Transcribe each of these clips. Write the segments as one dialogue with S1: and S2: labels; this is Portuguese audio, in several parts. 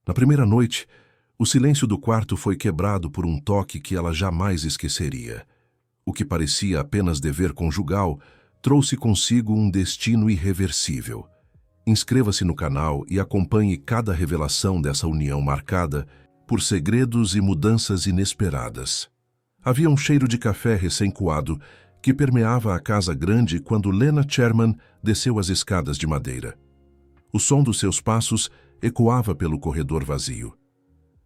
S1: Na primeira noite, o silêncio do quarto foi quebrado por um toque que ela jamais esqueceria. O que parecia apenas dever conjugal trouxe consigo um destino irreversível. Inscreva-se no canal e acompanhe cada revelação dessa união marcada por segredos e mudanças inesperadas. Havia um cheiro de café recém-coado que permeava a casa grande quando Lena Sherman desceu as escadas de madeira. O som dos seus passos ecoava pelo corredor vazio.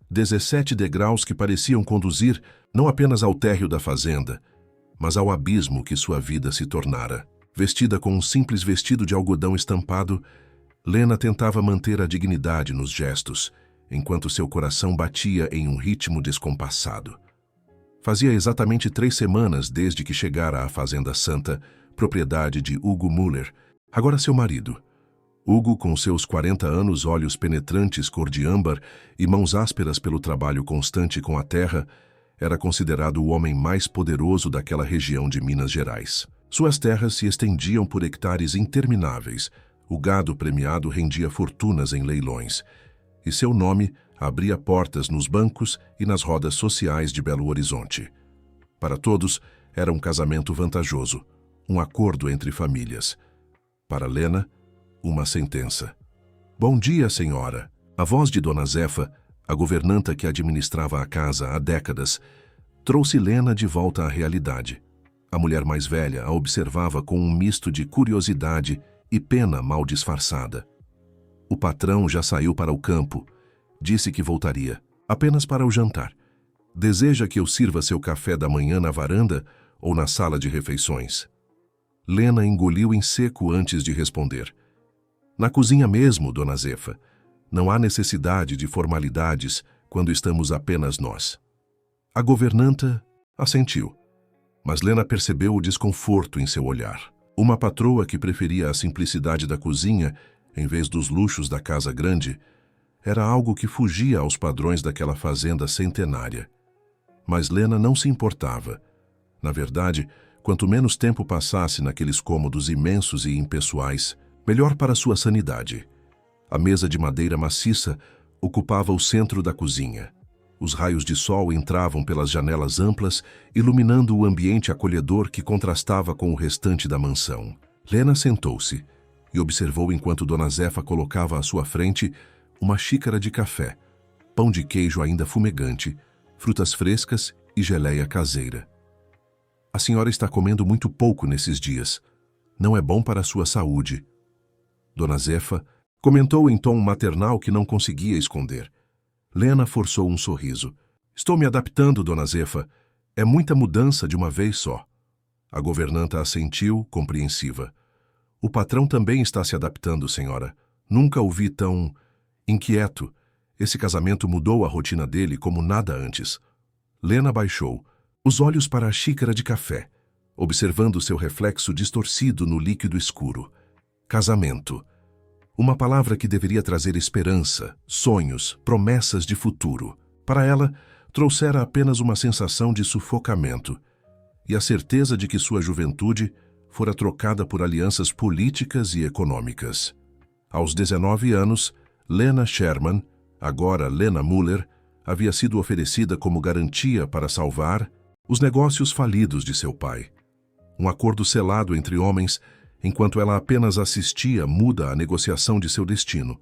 S1: 17 degraus que pareciam conduzir não apenas ao térreo da fazenda, mas ao abismo que sua vida se tornara. Vestida com um simples vestido de algodão estampado, Lena tentava manter a dignidade nos gestos, enquanto seu coração batia em um ritmo descompassado. Fazia exatamente 3 semanas desde que chegara à Fazenda Santa, propriedade de Hugo Müller, agora seu marido. Hugo, com seus 40 anos, olhos penetrantes cor de âmbar e mãos ásperas pelo trabalho constante com a terra, era considerado o homem mais poderoso daquela região de Minas Gerais. Suas terras se estendiam por hectares intermináveis, o gado premiado rendia fortunas em leilões, e seu nome abria portas nos bancos e nas rodas sociais de Belo Horizonte. Para todos, era um casamento vantajoso, um acordo entre famílias. Para Lena, uma sentença. "Bom dia, senhora." A voz de Dona Zefa, a governanta que administrava a casa há décadas, trouxe Lena de volta à realidade. A mulher mais velha a observava com um misto de curiosidade e pena mal disfarçada. "O patrão já saiu para o campo. Disse que voltaria, apenas para o jantar. Deseja que eu sirva seu café da manhã na varanda ou na sala de refeições?" Lena engoliu em seco antes de responder. "Na cozinha mesmo, Dona Zefa. Não há necessidade de formalidades quando estamos apenas nós." A governanta assentiu, mas Lena percebeu o desconforto em seu olhar. Uma patroa que preferia a simplicidade da cozinha em vez dos luxos da casa grande era algo que fugia aos padrões daquela fazenda centenária. Mas Lena não se importava. Na verdade, quanto menos tempo passasse naqueles cômodos imensos e impessoais, melhor para sua sanidade. A mesa de madeira maciça ocupava o centro da cozinha. Os raios de sol entravam pelas janelas amplas, iluminando o ambiente acolhedor que contrastava com o restante da mansão. Lena sentou-se e observou enquanto Dona Zefa colocava à sua frente uma xícara de café, pão de queijo ainda fumegante, frutas frescas e geleia caseira. "A senhora está comendo muito pouco nesses dias. Não é bom para a sua saúde." Dona Zefa comentou em tom maternal que não conseguia esconder. Lena forçou um sorriso. "Estou me adaptando, Dona Zefa. É muita mudança de uma vez só." A governanta assentiu, compreensiva. "O patrão também está se adaptando, senhora. Nunca o vi tão inquieto. Esse casamento mudou a rotina dele como nada antes." Lena baixou os olhos para a xícara de café, observando seu reflexo distorcido no líquido escuro. Casamento. Uma palavra que deveria trazer esperança, sonhos, promessas de futuro. Para ela, trouxera apenas uma sensação de sufocamento e a certeza de que sua juventude fora trocada por alianças políticas e econômicas. Aos 19 anos, Lena Sherman, agora Lena Müller, havia sido oferecida como garantia para salvar os negócios falidos de seu pai. Um acordo selado entre homens, enquanto ela apenas assistia muda à negociação de seu destino.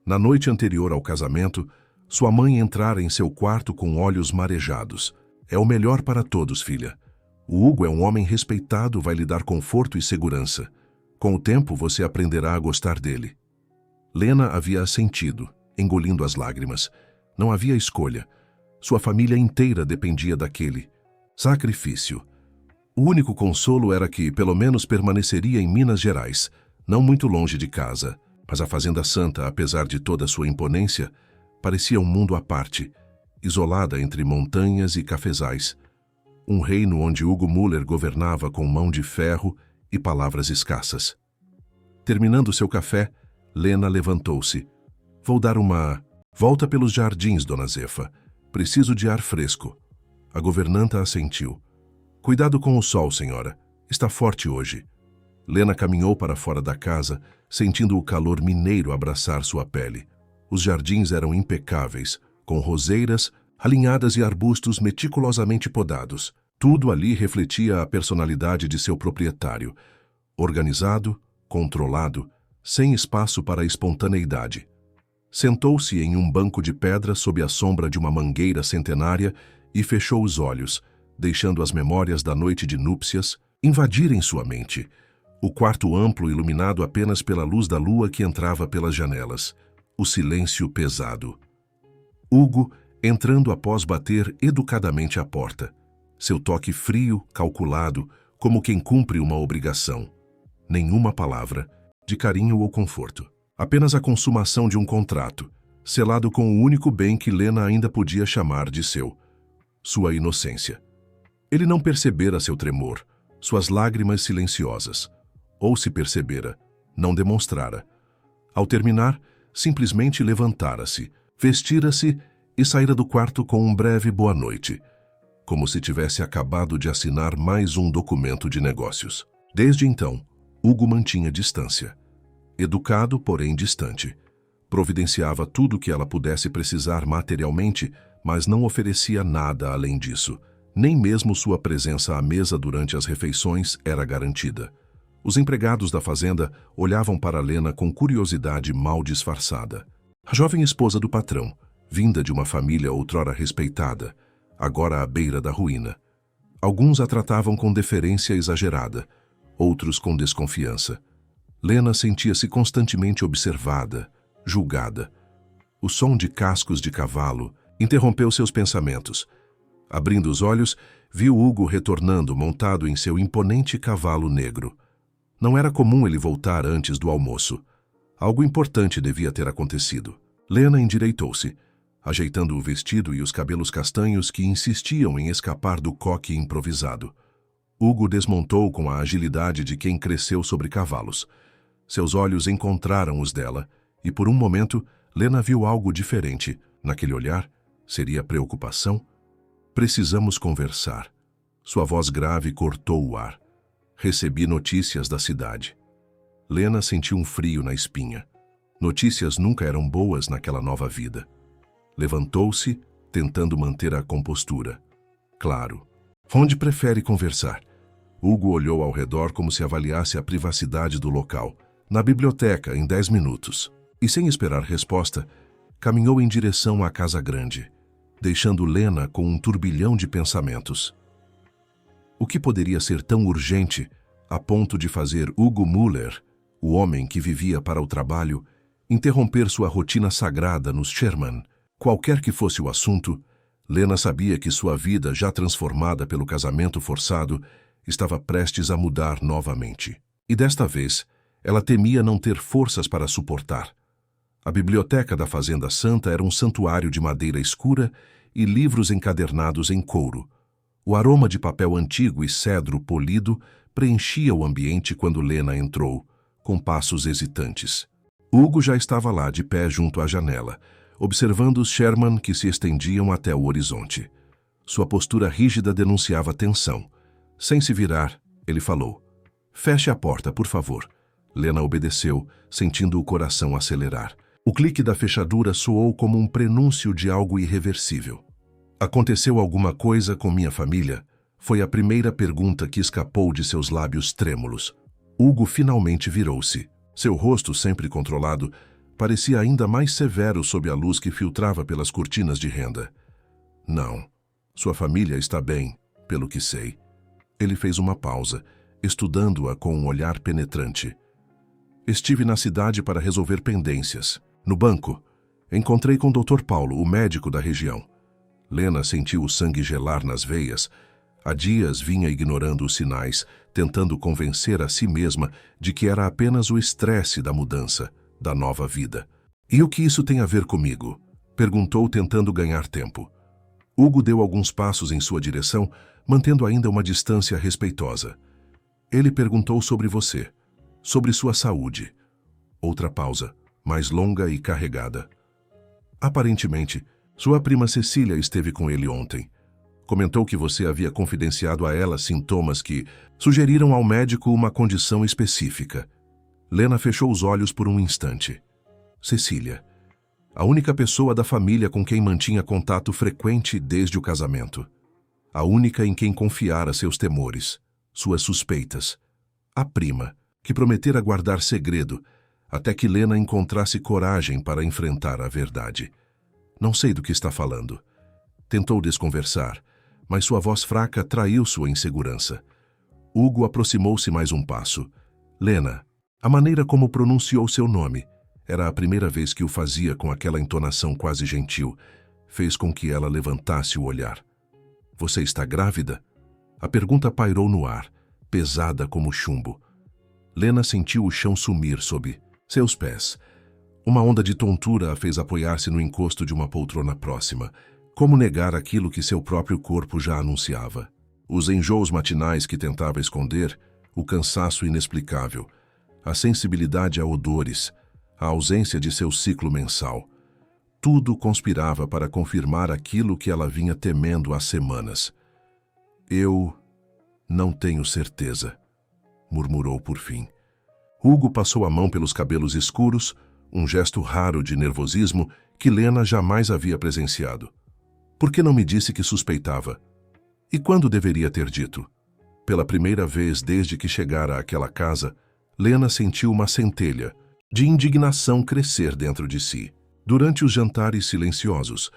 S1: Na noite anterior ao casamento, sua mãe entrara em seu quarto com olhos marejados. "É o melhor para todos, filha. O Hugo é um homem respeitado, vai lhe dar conforto e segurança. Com o tempo, você aprenderá a gostar dele." Lena havia assentido, engolindo as lágrimas. Não havia escolha. Sua família inteira dependia daquele sacrifício. O único consolo era que, pelo menos, permaneceria em Minas Gerais, não muito longe de casa. Mas a Fazenda Santa, apesar de toda sua imponência, parecia um mundo à parte, isolada entre montanhas e cafezais. Um reino onde Hugo Müller governava com mão de ferro e palavras escassas. Terminando seu café, Lena levantou-se. "Vou dar uma volta pelos jardins, Dona Zefa. Preciso de ar fresco." A governanta assentiu. "Cuidado com o sol, senhora. Está forte hoje." Lena caminhou para fora da casa, sentindo o calor mineiro abraçar sua pele. Os jardins eram impecáveis, com roseiras, alinhadas e arbustos meticulosamente podados. Tudo ali refletia a personalidade de seu proprietário, organizado, controlado, sem espaço para a espontaneidade. Sentou-se em um banco de pedra sob a sombra de uma mangueira centenária e fechou os olhos, deixando as memórias da noite de núpcias invadirem sua mente. O quarto amplo iluminado apenas pela luz da lua que entrava pelas janelas. O silêncio pesado. Hugo, entrando após bater educadamente à porta. Seu toque frio, calculado, como quem cumpre uma obrigação. Nenhuma palavra, de carinho ou conforto. Apenas a consumação de um contrato, selado com o único bem que Lena ainda podia chamar de seu. Sua inocência. Ele não percebera seu tremor, suas lágrimas silenciosas. Ou se percebera, não demonstrara. Ao terminar, simplesmente levantara-se, vestira-se e saíra do quarto com um breve boa noite, como se tivesse acabado de assinar mais um documento de negócios. Desde então, Hugo mantinha distância. Educado, porém distante. Providenciava tudo o que ela pudesse precisar materialmente, mas não oferecia nada além disso. Nem mesmo sua presença à mesa durante as refeições era garantida. Os empregados da fazenda olhavam para Lena com curiosidade mal disfarçada. A jovem esposa do patrão, vinda de uma família outrora respeitada, agora à beira da ruína. Alguns a tratavam com deferência exagerada, outros com desconfiança. Lena sentia-se constantemente observada, julgada. O som de cascos de cavalo interrompeu seus pensamentos. Abrindo os olhos, viu Hugo retornando montado em seu imponente cavalo negro. Não era comum ele voltar antes do almoço. Algo importante devia ter acontecido. Lena endireitou-se, ajeitando o vestido e os cabelos castanhos que insistiam em escapar do coque improvisado. Hugo desmontou com a agilidade de quem cresceu sobre cavalos. Seus olhos encontraram os dela, e por um momento, Lena viu algo diferente. Naquele olhar, seria preocupação? Precisamos conversar. Sua voz grave cortou o ar. Recebi notícias da cidade. Lena sentiu um frio na espinha. Notícias nunca eram boas naquela nova vida. Levantou-se, tentando manter a compostura. Claro. Onde prefere conversar? Hugo olhou ao redor como se avaliasse a privacidade do local. Na biblioteca, em 10 minutos. E sem esperar resposta, caminhou em direção à casa grande, deixando Lena com um turbilhão de pensamentos. O que poderia ser tão urgente a ponto de fazer Hugo Müller, o homem que vivia para o trabalho, interromper sua rotina sagrada nos Sherman? Qualquer que fosse o assunto, Lena sabia que sua vida, já transformada pelo casamento forçado, estava prestes a mudar novamente. E desta vez, ela temia não ter forças para suportar. A biblioteca da Fazenda Santa era um santuário de madeira escura e livros encadernados em couro. O aroma de papel antigo e cedro polido preenchia o ambiente quando Lena entrou, com passos hesitantes. Hugo já estava lá de pé junto à janela, observando os Sherman que se estendiam até o horizonte. Sua postura rígida denunciava tensão. Sem se virar, ele falou: "Feche a porta, por favor." Lena obedeceu, sentindo o coração acelerar. O clique da fechadura soou como um prenúncio de algo irreversível. "Aconteceu alguma coisa com minha família?" Foi a primeira pergunta que escapou de seus lábios trêmulos. Hugo finalmente virou-se. Seu rosto, sempre controlado, parecia ainda mais severo sob a luz que filtrava pelas cortinas de renda. "Não. Sua família está bem, pelo que sei." Ele fez uma pausa, estudando-a com um olhar penetrante. "Estive na cidade para resolver pendências. No banco, encontrei com o Dr. Paulo, o médico da região." Lena sentiu o sangue gelar nas veias. Há dias vinha ignorando os sinais, tentando convencer a si mesma de que era apenas o estresse da mudança, da nova vida. "E o que isso tem a ver comigo?" perguntou, tentando ganhar tempo. Hugo deu alguns passos em sua direção, mantendo ainda uma distância respeitosa. "Ele perguntou sobre você, sobre sua saúde." Outra pausa, mais longa e carregada. "Aparentemente, sua prima Cecília esteve com ele ontem. Comentou que você havia confidenciado a ela sintomas que sugeriram ao médico uma condição específica." Lena fechou os olhos por um instante. "Cecília. A única pessoa da família com quem mantinha contato frequente desde o casamento. A única em quem confiara seus temores, suas suspeitas. A prima, que prometera guardar segredo, até que Lena encontrasse coragem para enfrentar a verdade. Não sei do que está falando. Tentou desconversar, mas sua voz fraca traiu sua insegurança. Hugo aproximou-se mais um passo. Lena, a maneira como pronunciou seu nome, era a primeira vez que o fazia com aquela entonação quase gentil, fez com que ela levantasse o olhar. Você está grávida? A pergunta pairou no ar, pesada como chumbo. Lena sentiu o chão sumir sob seus pés. Uma onda de tontura a fez apoiar-se no encosto de uma poltrona próxima. Como negar aquilo que seu próprio corpo já anunciava? Os enjoos matinais que tentava esconder, o cansaço inexplicável, a sensibilidade a odores, a ausência de seu ciclo mensal. Tudo conspirava para confirmar aquilo que ela vinha temendo há semanas. Eu não tenho certeza, murmurou por fim. Hugo passou a mão pelos cabelos escuros, um gesto raro de nervosismo que Lena jamais havia presenciado. Por que não me disse que suspeitava? E quando deveria ter dito? Pela primeira vez desde que chegara àquela casa, Lena sentiu uma centelha de indignação crescer dentro de si. Durante os jantares silenciosos,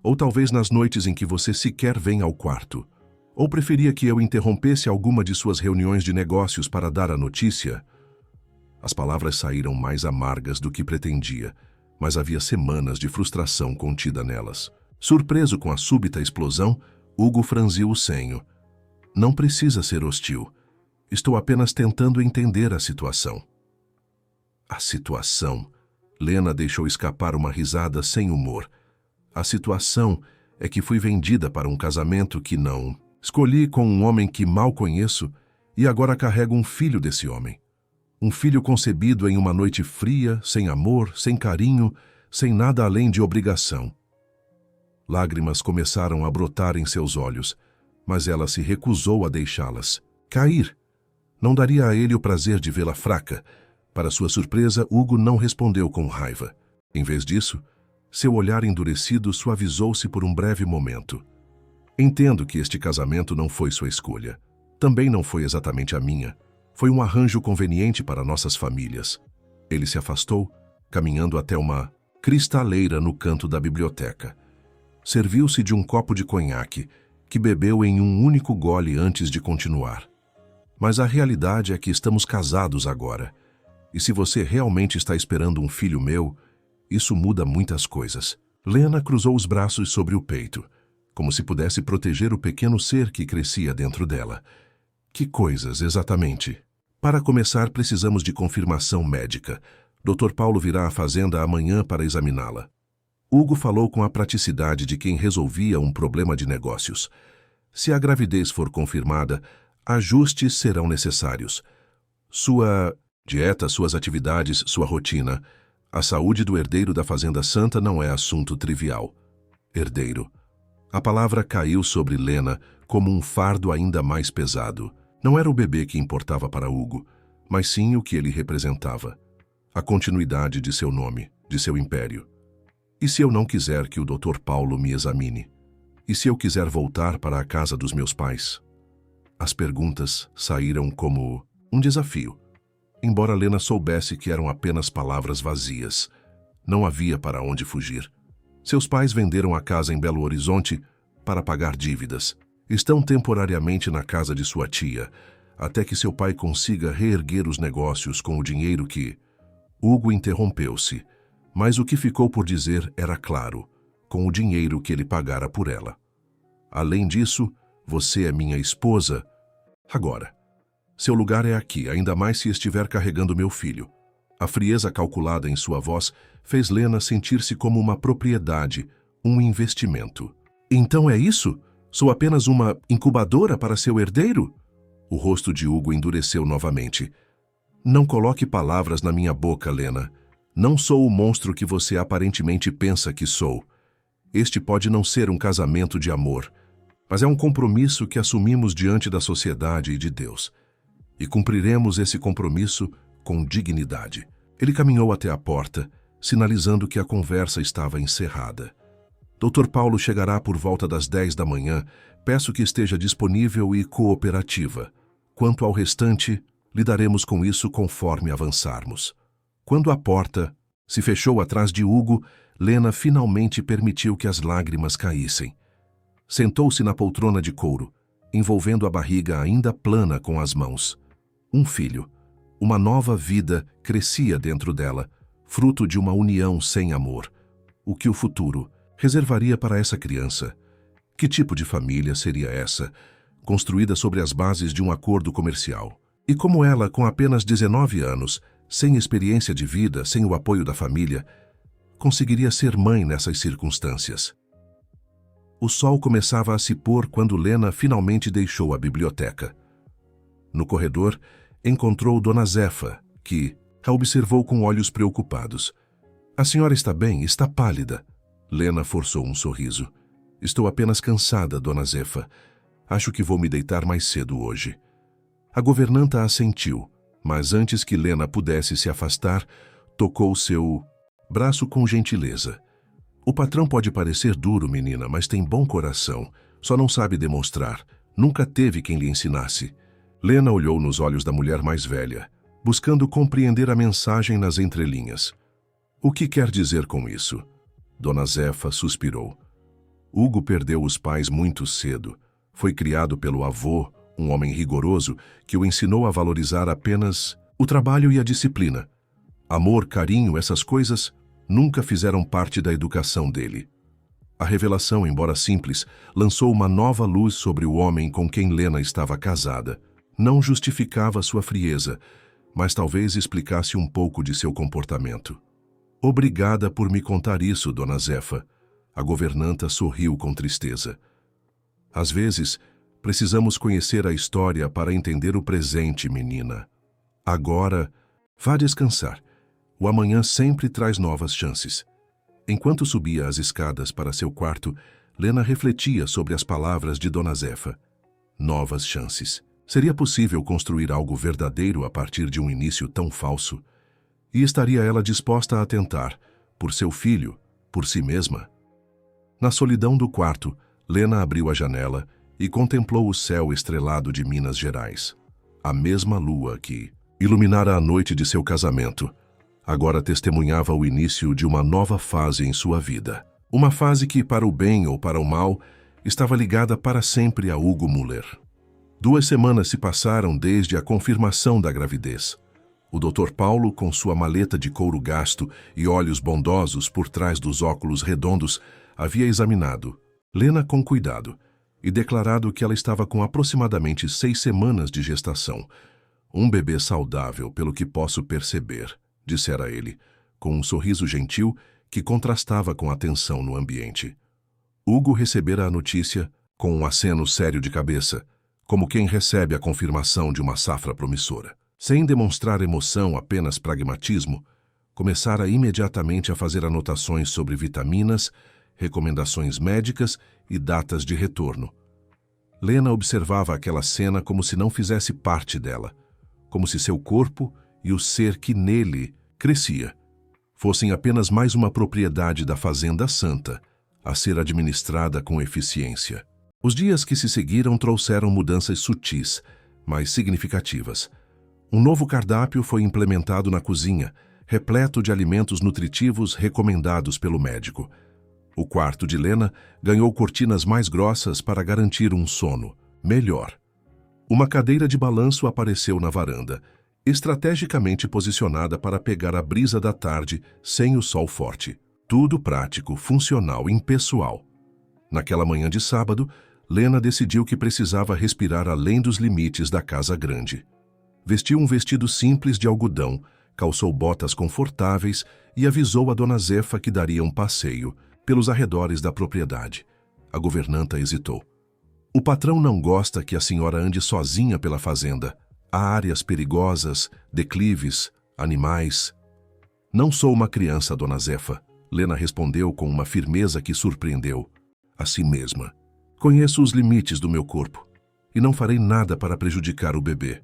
S1: ou talvez nas noites em que você sequer vem ao quarto, ou preferia que eu interrompesse alguma de suas reuniões de negócios para dar a notícia? As palavras saíram mais amargas do que pretendia, mas havia semanas de frustração contida nelas. Surpreso com a súbita explosão, Hugo franziu o senho. Não precisa ser hostil. Estou apenas tentando entender a situação. A situação? Lena deixou escapar uma risada sem humor. A situação é que fui vendida para um casamento que não escolhi com um homem que mal conheço e agora carrego um filho desse homem. Um filho concebido em uma noite fria, sem amor, sem carinho, sem nada além de obrigação. Lágrimas começaram a brotar em seus olhos, mas ela se recusou a deixá-las cair. Não daria a ele o prazer de vê-la fraca. Para sua surpresa, Hugo não respondeu com raiva. Em vez disso, seu olhar endurecido suavizou-se por um breve momento. Entendo que este casamento não foi sua escolha. Também não foi exatamente a minha. Foi um arranjo conveniente para nossas famílias. Ele se afastou, caminhando até uma cristaleira no canto da biblioteca. Serviu-se de um copo de conhaque, que bebeu em um único gole antes de continuar. Mas a realidade é que estamos casados agora. E se você realmente está esperando um filho meu, isso muda muitas coisas. Lena cruzou os braços sobre o peito, como se pudesse proteger o pequeno ser que crescia dentro dela. Que coisas, exatamente? Para começar, precisamos de confirmação médica. Dr. Paulo virá à fazenda amanhã para examiná-la. Hugo falou com a praticidade de quem resolvia um problema de negócios. Se a gravidez for confirmada, ajustes serão necessários. Sua dieta, suas atividades, sua rotina. A saúde do herdeiro da Fazenda Santa não é assunto trivial. Herdeiro. A palavra caiu sobre Lena como um fardo ainda mais pesado. Não era o bebê que importava para Hugo, mas sim o que ele representava. A continuidade de seu nome, de seu império. E se eu não quiser que o Dr. Paulo me examine? E se eu quiser voltar para a casa dos meus pais? As perguntas saíram como um desafio. Embora Lena soubesse que eram apenas palavras vazias, não havia para onde fugir. Seus pais venderam a casa em Belo Horizonte para pagar dívidas. Estão temporariamente na casa de sua tia, até que seu pai consiga reerguer os negócios com o dinheiro que... Hugo interrompeu-se, mas o que ficou por dizer era claro, com o dinheiro que ele pagara por ela. Além disso, você é minha esposa. Agora, seu lugar é aqui, ainda mais se estiver carregando meu filho. A frieza calculada em sua voz fez Lena sentir-se como uma propriedade, um investimento. Então é isso? Sou apenas uma incubadora para seu herdeiro? O rosto de Hugo endureceu novamente. Não coloque palavras na minha boca, Lena. Não sou o monstro que você aparentemente pensa que sou. Este pode não ser um casamento de amor, mas é um compromisso que assumimos diante da sociedade e de Deus. E cumpriremos esse compromisso com dignidade. Ele caminhou até a porta, sinalizando que a conversa estava encerrada. Dr. Paulo chegará por volta das 10 da manhã. Peço que esteja disponível e cooperativa. Quanto ao restante, lidaremos com isso conforme avançarmos. Quando a porta se fechou atrás de Hugo, Lena finalmente permitiu que as lágrimas caíssem. Sentou-se na poltrona de couro, envolvendo a barriga ainda plana com as mãos. Um filho, uma nova vida crescia dentro dela, fruto de uma união sem amor. O que o futuro reservaria para essa criança? Que tipo de família seria essa, construída sobre as bases de um acordo comercial? E como ela, com apenas 19 anos, sem experiência de vida, sem o apoio da família, conseguiria ser mãe nessas circunstâncias? O sol começava a se pôr quando Lena finalmente deixou a biblioteca. No corredor, encontrou Dona Zefa, que a observou com olhos preocupados. "A senhora está bem? Está pálida." Lena forçou um sorriso. "Estou apenas cansada, Dona Zefa. Acho que vou me deitar mais cedo hoje." A governanta assentiu, mas antes que Lena pudesse se afastar, tocou seu braço com gentileza. "O patrão pode parecer duro, menina, mas tem bom coração. Só não sabe demonstrar. Nunca teve quem lhe ensinasse." Lena olhou nos olhos da mulher mais velha, buscando compreender a mensagem nas entrelinhas. "O que quer dizer com isso?" Dona Zefa suspirou. "Hugo perdeu os pais muito cedo. Foi criado pelo avô, um homem rigoroso, que o ensinou a valorizar apenas o trabalho e a disciplina. Amor, carinho, essas coisas nunca fizeram parte da educação dele." A revelação, embora simples, lançou uma nova luz sobre o homem com quem Lena estava casada. Não justificava sua frieza, mas talvez explicasse um pouco de seu comportamento. "Obrigada por me contar isso, Dona Zefa." A governanta sorriu com tristeza. "Às vezes, precisamos conhecer a história para entender o presente, menina. Agora, vá descansar. O amanhã sempre traz novas chances." Enquanto subia as escadas para seu quarto, Lena refletia sobre as palavras de Dona Zefa. Novas chances. Seria possível construir algo verdadeiro a partir de um início tão falso? E estaria ela disposta a tentar, por seu filho, por si mesma? Na solidão do quarto, Lena abriu a janela e contemplou o céu estrelado de Minas Gerais. A mesma lua que iluminara a noite de seu casamento agora testemunhava o início de uma nova fase em sua vida. Uma fase que, para o bem ou para o mal, estava ligada para sempre a Hugo Müller. 2 semanas se passaram desde a confirmação da gravidez. O Dr. Paulo, com sua maleta de couro gasto e olhos bondosos por trás dos óculos redondos, havia examinado Lena com cuidado e declarado que ela estava com aproximadamente 6 semanas de gestação. "Um bebê saudável, pelo que posso perceber", dissera ele, com um sorriso gentil que contrastava com a tensão no ambiente. Hugo recebera a notícia com um aceno sério de cabeça, como quem recebe a confirmação de uma safra promissora. Sem demonstrar emoção, apenas pragmatismo, começara imediatamente a fazer anotações sobre vitaminas, recomendações médicas e datas de retorno. Lena observava aquela cena como se não fizesse parte dela, como se seu corpo e o ser que nele crescia fossem apenas mais uma propriedade da Fazenda Santa, a ser administrada com eficiência. Os dias que se seguiram trouxeram mudanças sutis, mas significativas. Um novo cardápio foi implementado na cozinha, repleto de alimentos nutritivos recomendados pelo médico. O quarto de Lena ganhou cortinas mais grossas para garantir um sono melhor. Uma cadeira de balanço apareceu na varanda, estrategicamente posicionada para pegar a brisa da tarde sem o sol forte. Tudo prático, funcional, impessoal. Naquela manhã de sábado, Lena decidiu que precisava respirar além dos limites da casa grande. Vestiu um vestido simples de algodão, calçou botas confortáveis e avisou a Dona Zefa que daria um passeio pelos arredores da propriedade. A governanta hesitou. "O patrão não gosta que a senhora ande sozinha pela fazenda. Há áreas perigosas, declives, animais." "Não sou uma criança, Dona Zefa", Lena respondeu com uma firmeza que surpreendeu a si mesma. "Conheço os limites do meu corpo e não farei nada para prejudicar o bebê.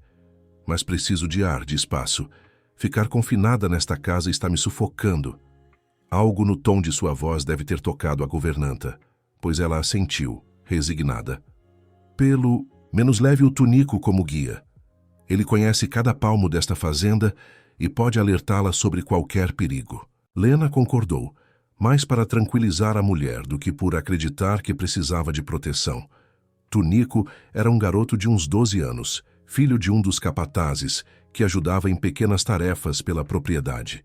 S1: Mas preciso de ar, de espaço. Ficar confinada nesta casa está me sufocando." Algo no tom de sua voz deve ter tocado a governanta, pois ela assentiu, resignada. Pelo menos leve o Tunico como guia. Ele conhece cada palmo desta fazenda e pode alertá-la sobre qualquer perigo. Lena concordou, mais para tranquilizar a mulher do que por acreditar que precisava de proteção. Tunico era um garoto de uns 12 anos, filho de um dos capatazes, que ajudava em pequenas tarefas pela propriedade.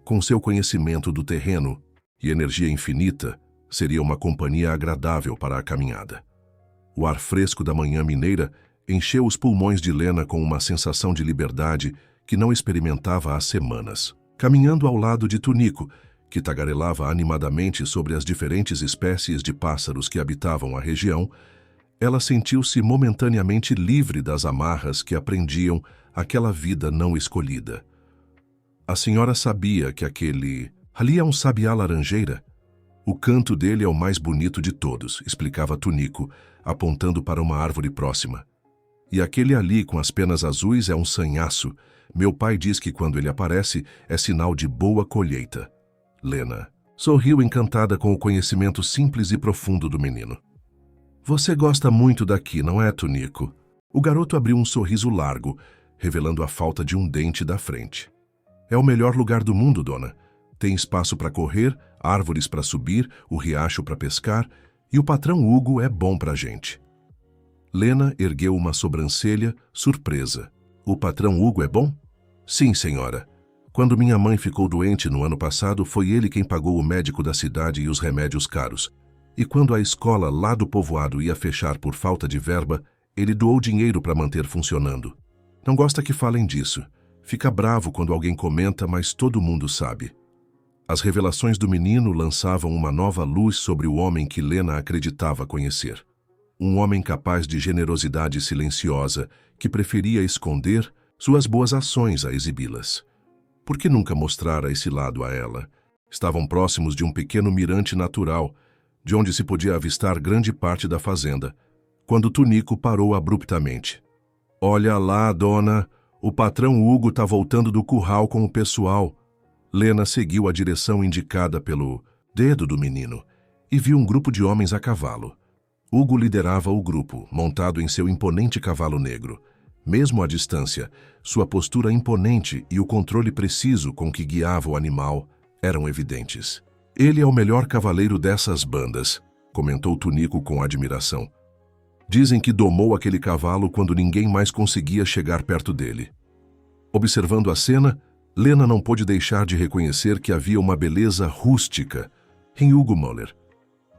S1: Com seu conhecimento do terreno e energia infinita, seria uma companhia agradável para a caminhada. O ar fresco da manhã mineira encheu os pulmões de Lena com uma sensação de liberdade que não experimentava há semanas. Caminhando ao lado de Tunico, que tagarelava animadamente sobre as diferentes espécies de pássaros que habitavam a região, ela sentiu-se momentaneamente livre das amarras que aprendiam aquela vida não escolhida. A senhora sabia que ali é um sabiá laranjeira? O canto dele é o mais bonito de todos, explicava Tunico, apontando para uma árvore próxima. E aquele ali com as penas azuis é um sanhaço. Meu pai diz que quando ele aparece é sinal de boa colheita. Lena sorriu encantada com o conhecimento simples e profundo do menino. Você gosta muito daqui, não é, Tunico? O garoto abriu um sorriso largo, revelando a falta de um dente da frente. É o melhor lugar do mundo, dona. Tem espaço para correr, árvores para subir, o riacho para pescar, e o patrão Hugo é bom para a gente. Lena ergueu uma sobrancelha, surpresa. O patrão Hugo é bom? Sim, senhora. Quando minha mãe ficou doente no ano passado, foi ele quem pagou o médico da cidade e os remédios caros. E quando a escola lá do povoado ia fechar por falta de verba, ele doou dinheiro para manter funcionando. Não gosta que falem disso. Fica bravo quando alguém comenta, mas todo mundo sabe. As revelações do menino lançavam uma nova luz sobre o homem que Lena acreditava conhecer. Um homem capaz de generosidade silenciosa, que preferia esconder suas boas ações a exibi-las. Por que nunca mostrara esse lado a ela? Estavam próximos de um pequeno mirante natural, de onde se podia avistar grande parte da fazenda, quando Tunico parou abruptamente. Olha lá, dona, o patrão Hugo está voltando do curral com o pessoal. Lena seguiu a direção indicada pelo dedo do menino e viu um grupo de homens a cavalo. Hugo liderava o grupo, montado em seu imponente cavalo negro. Mesmo à distância, sua postura imponente e o controle preciso com que guiava o animal eram evidentes. Ele é o melhor cavaleiro dessas bandas, comentou Tunico com admiração. Dizem que domou aquele cavalo quando ninguém mais conseguia chegar perto dele. Observando a cena, Lena não pôde deixar de reconhecer que havia uma beleza rústica em Hugo Müller.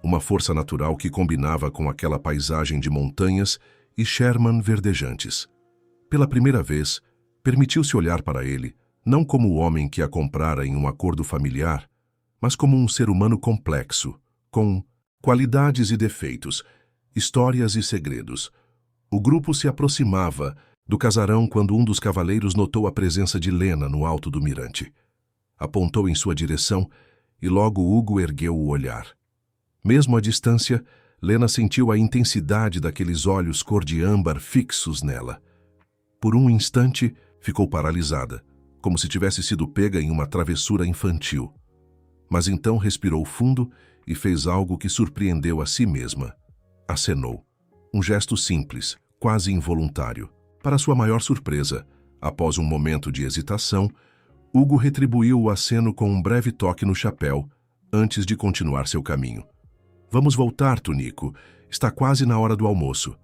S1: Uma força natural que combinava com aquela paisagem de montanhas e Sherman verdejantes. Pela primeira vez, permitiu-se olhar para ele, não como o homem que a comprara em um acordo familiar, mas como um ser humano complexo, com qualidades e defeitos, histórias e segredos. O grupo se aproximava do casarão quando um dos cavaleiros notou a presença de Lena no alto do mirante. Apontou em sua direção e logo Hugo ergueu o olhar. Mesmo à distância, Lena sentiu a intensidade daqueles olhos cor de âmbar fixos nela. Por um instante, ficou paralisada, como se tivesse sido pega em uma travessura infantil. Mas então respirou fundo e fez algo que surpreendeu a si mesma. Acenou. Um gesto simples, quase involuntário. Para sua maior surpresa, após um momento de hesitação, Hugo retribuiu o aceno com um breve toque no chapéu, antes de continuar seu caminho. Vamos voltar, Tunico. Está quase na hora do almoço.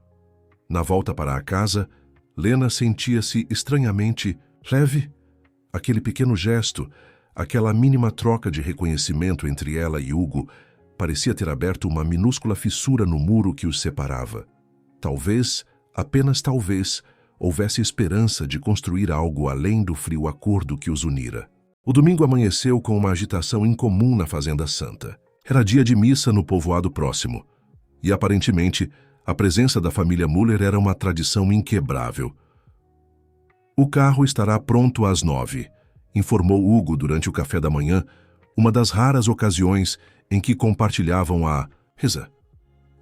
S1: Na volta para a casa, Lena sentia-se estranhamente leve. Aquele pequeno gesto, aquela mínima troca de reconhecimento entre ela e Hugo, parecia ter aberto uma minúscula fissura no muro que os separava. Talvez, apenas talvez, houvesse esperança de construir algo além do frio acordo que os unira. O domingo amanheceu com uma agitação incomum na Fazenda Santa. Era dia de missa no povoado próximo. E, aparentemente, a presença da família Müller era uma tradição inquebrável. O carro estará pronto às 9, informou Hugo durante o café da manhã, uma das raras ocasiões em que compartilhavam a reza.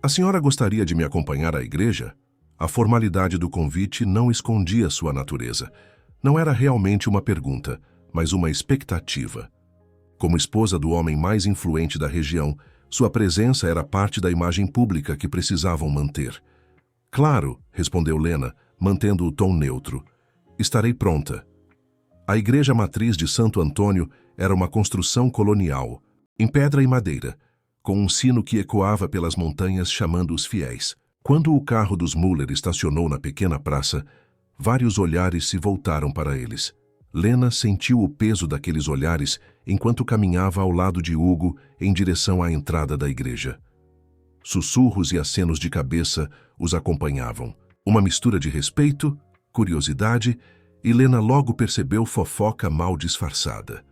S1: A senhora gostaria de me acompanhar à igreja? A formalidade do convite não escondia sua natureza. Não era realmente uma pergunta, mas uma expectativa. Como esposa do homem mais influente da região, sua presença era parte da imagem pública que precisavam manter. Claro, respondeu Lena, mantendo o tom neutro. Estarei pronta. A igreja matriz de Santo Antônio era uma construção colonial, em pedra e madeira, com um sino que ecoava pelas montanhas chamando os fiéis. Quando o carro dos Müller estacionou na pequena praça, vários olhares se voltaram para eles. Lena sentiu o peso daqueles olhares enquanto caminhava ao lado de Hugo em direção à entrada da igreja. Sussurros e acenos de cabeça os acompanhavam. Uma mistura de respeito, curiosidade, e Lena logo percebeu fofoca mal disfarçada.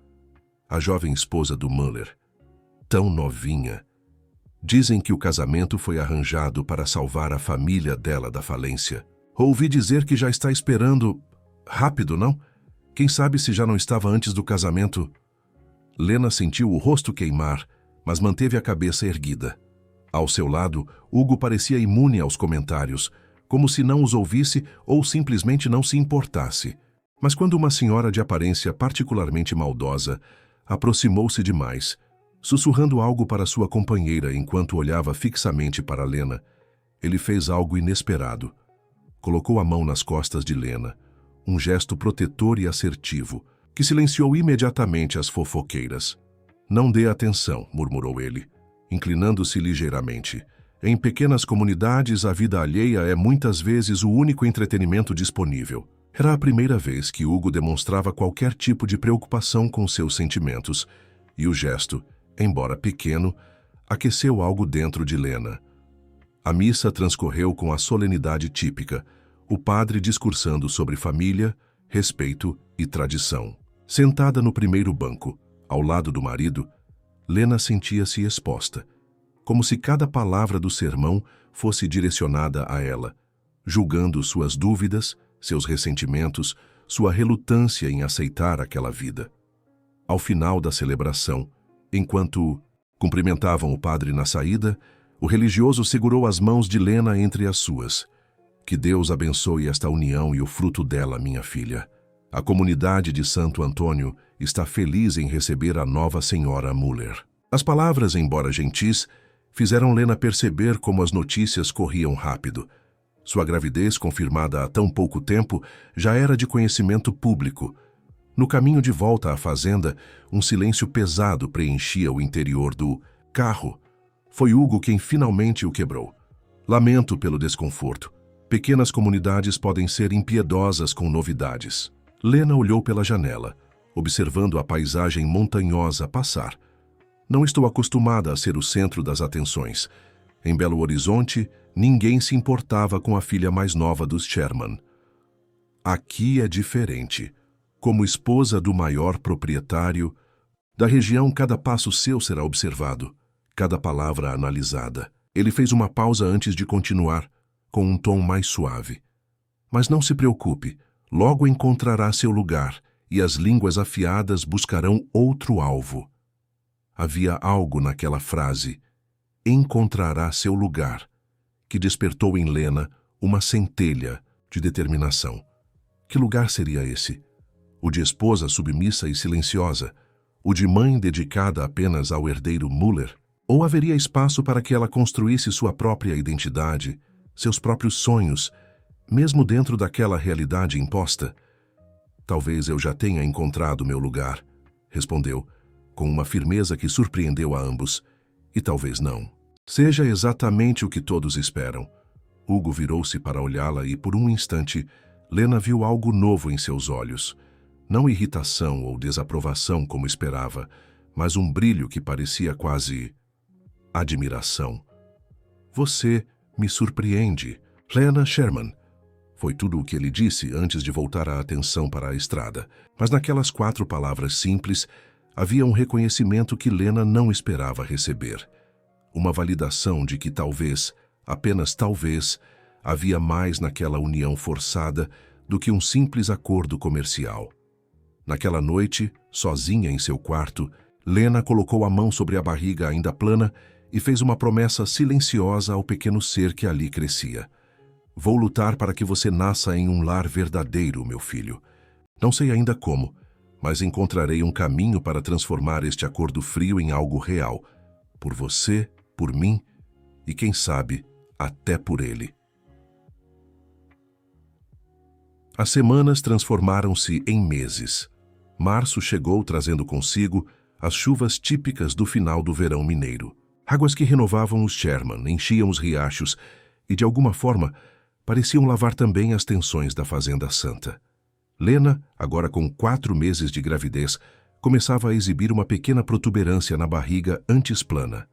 S1: A jovem esposa do Müller, tão novinha. Dizem que o casamento foi arranjado para salvar a família dela da falência. Ouvi dizer que já está esperando... Rápido, não? Quem sabe se já não estava antes do casamento? Lena sentiu o rosto queimar, mas manteve a cabeça erguida. Ao seu lado, Hugo parecia imune aos comentários, como se não os ouvisse ou simplesmente não se importasse. Mas quando uma senhora de aparência particularmente maldosa aproximou-se demais, sussurrando algo para sua companheira enquanto olhava fixamente para Lena, ele fez algo inesperado. Colocou a mão nas costas de Lena, um gesto protetor e assertivo, que silenciou imediatamente as fofoqueiras. Não dê atenção, murmurou ele, inclinando-se ligeiramente. Em pequenas comunidades, a vida alheia é muitas vezes o único entretenimento disponível. Era a primeira vez que Hugo demonstrava qualquer tipo de preocupação com seus sentimentos, e o gesto, embora pequeno, aqueceu algo dentro de Lena. A missa transcorreu com a solenidade típica, o padre discursando sobre família, respeito e tradição. Sentada no primeiro banco, ao lado do marido, Lena sentia-se exposta, como se cada palavra do sermão fosse direcionada a ela, julgando suas dúvidas, seus ressentimentos, sua relutância em aceitar aquela vida. Ao final da celebração, enquanto cumprimentavam o padre na saída, o religioso segurou as mãos de Lena entre as suas. Que Deus abençoe esta união e o fruto dela, minha filha. A comunidade de Santo Antônio está feliz em receber a nova senhora Müller. As palavras, embora gentis, fizeram Lena perceber como as notícias corriam rápido. Sua gravidez, confirmada há tão pouco tempo, já era de conhecimento público. No caminho de volta à fazenda, um silêncio pesado preenchia o interior do carro. Foi Hugo quem finalmente o quebrou. Lamento pelo desconforto. Pequenas comunidades podem ser impiedosas com novidades. Lena olhou pela janela, observando a paisagem montanhosa passar. Não estou acostumada a ser o centro das atenções. Em Belo Horizonte, ninguém se importava com a filha mais nova dos Sherman. Aqui é diferente. Como esposa do maior proprietário da região, cada passo seu será observado, cada palavra analisada. Ele fez uma pausa antes de continuar, com um tom mais suave. Mas não se preocupe, logo encontrará seu lugar e as línguas afiadas buscarão outro alvo. Havia algo naquela frase, encontrará seu lugar, que despertou em Lena uma centelha de determinação. Que lugar seria esse? O de esposa submissa e silenciosa? O de mãe dedicada apenas ao herdeiro Müller? Ou haveria espaço para que ela construísse sua própria identidade, seus próprios sonhos, mesmo dentro daquela realidade imposta? Talvez eu já tenha encontrado meu lugar, respondeu, com uma firmeza que surpreendeu a ambos, e talvez não. Seja exatamente o que todos esperam. Hugo virou-se para olhá-la e, por um instante, Lena viu algo novo em seus olhos. Não irritação ou desaprovação como esperava, mas um brilho que parecia quase admiração. Você me surpreende, Lena Sherman. Foi tudo o que ele disse antes de voltar a atenção para a estrada. Mas naquelas 4 palavras simples, havia um reconhecimento que Lena não esperava receber. Uma validação de que talvez, apenas talvez, havia mais naquela união forçada do que um simples acordo comercial. Naquela noite, sozinha em seu quarto, Lena colocou a mão sobre a barriga ainda plana e fez uma promessa silenciosa ao pequeno ser que ali crescia. Vou lutar para que você nasça em um lar verdadeiro, meu filho. Não sei ainda como, mas encontrarei um caminho para transformar este acordo frio em algo real, por você, por mim e, quem sabe, até por ele. As semanas transformaram-se em meses. Março chegou trazendo consigo as chuvas típicas do final do verão mineiro. Águas que renovavam os Sherman, enchiam os riachos e, de alguma forma, pareciam lavar também as tensões da Fazenda Santa. Lena, agora com 4 meses de gravidez, começava a exibir uma pequena protuberância na barriga antes plana.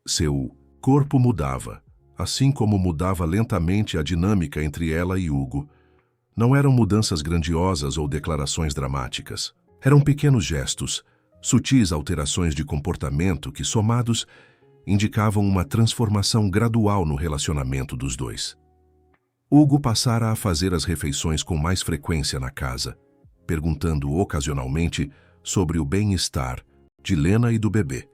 S1: Seu corpo mudava, assim como mudava lentamente a dinâmica entre ela e Hugo. Não eram mudanças grandiosas ou declarações dramáticas. Eram pequenos gestos, sutis alterações de comportamento que, somados, indicavam uma transformação gradual no relacionamento dos dois. Hugo passara a fazer as refeições com mais frequência na casa, perguntando ocasionalmente sobre o bem-estar de Lena e do bebê.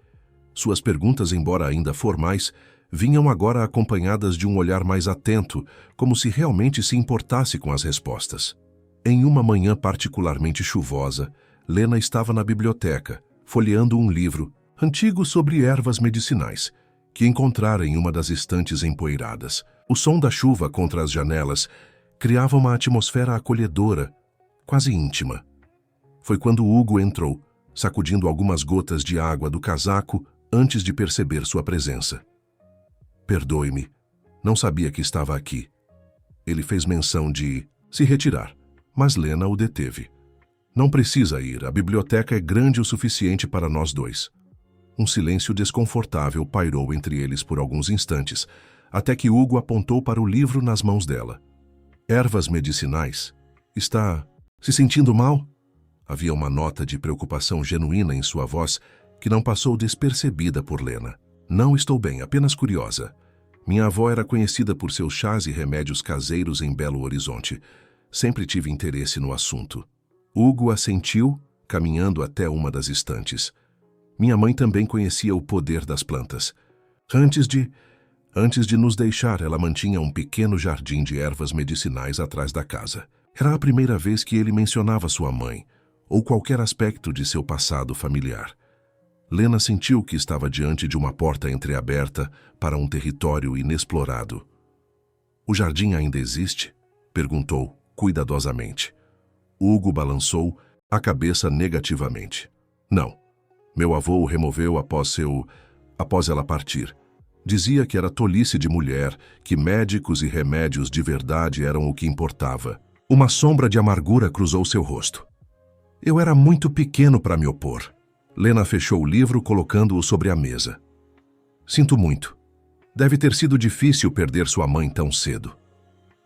S1: Suas perguntas, embora ainda formais, vinham agora acompanhadas de um olhar mais atento, como se realmente se importasse com as respostas. Em uma manhã particularmente chuvosa, Lena estava na biblioteca, folheando um livro antigo sobre ervas medicinais, que encontrara em uma das estantes empoeiradas. O som da chuva contra as janelas criava uma atmosfera acolhedora, quase íntima. Foi quando Hugo entrou, sacudindo algumas gotas de água do casaco antes de perceber sua presença. "Perdoe-me, não sabia que estava aqui." Ele fez menção de se retirar, mas Lena o deteve. "Não precisa ir, a biblioteca é grande o suficiente para nós dois." Um silêncio desconfortável pairou entre eles por alguns instantes, até que Hugo apontou para o livro nas mãos dela. "Ervas medicinais? Está se sentindo mal?" Havia uma nota de preocupação genuína em sua voz que não passou despercebida por Lena. "Não estou bem, apenas curiosa. Minha avó era conhecida por seus chás e remédios caseiros em Belo Horizonte. Sempre tive interesse no assunto." Hugo assentiu, caminhando até uma das estantes. "Minha mãe também conhecia o poder das plantas. Antes de nos deixar, ela mantinha um pequeno jardim de ervas medicinais atrás da casa. Era a primeira vez que ele mencionava sua mãe, ou qualquer aspecto de seu passado familiar." Lena sentiu que estava diante de uma porta entreaberta para um território inexplorado. "O jardim ainda existe?" perguntou cuidadosamente. Hugo balançou a cabeça negativamente. "Não. Meu avô o removeu após ela partir. Dizia que era tolice de mulher, que médicos e remédios de verdade eram o que importava." Uma sombra de amargura cruzou seu rosto. "Eu era muito pequeno para me opor." Lena fechou o livro, colocando-o sobre a mesa. "Sinto muito. Deve ter sido difícil perder sua mãe tão cedo."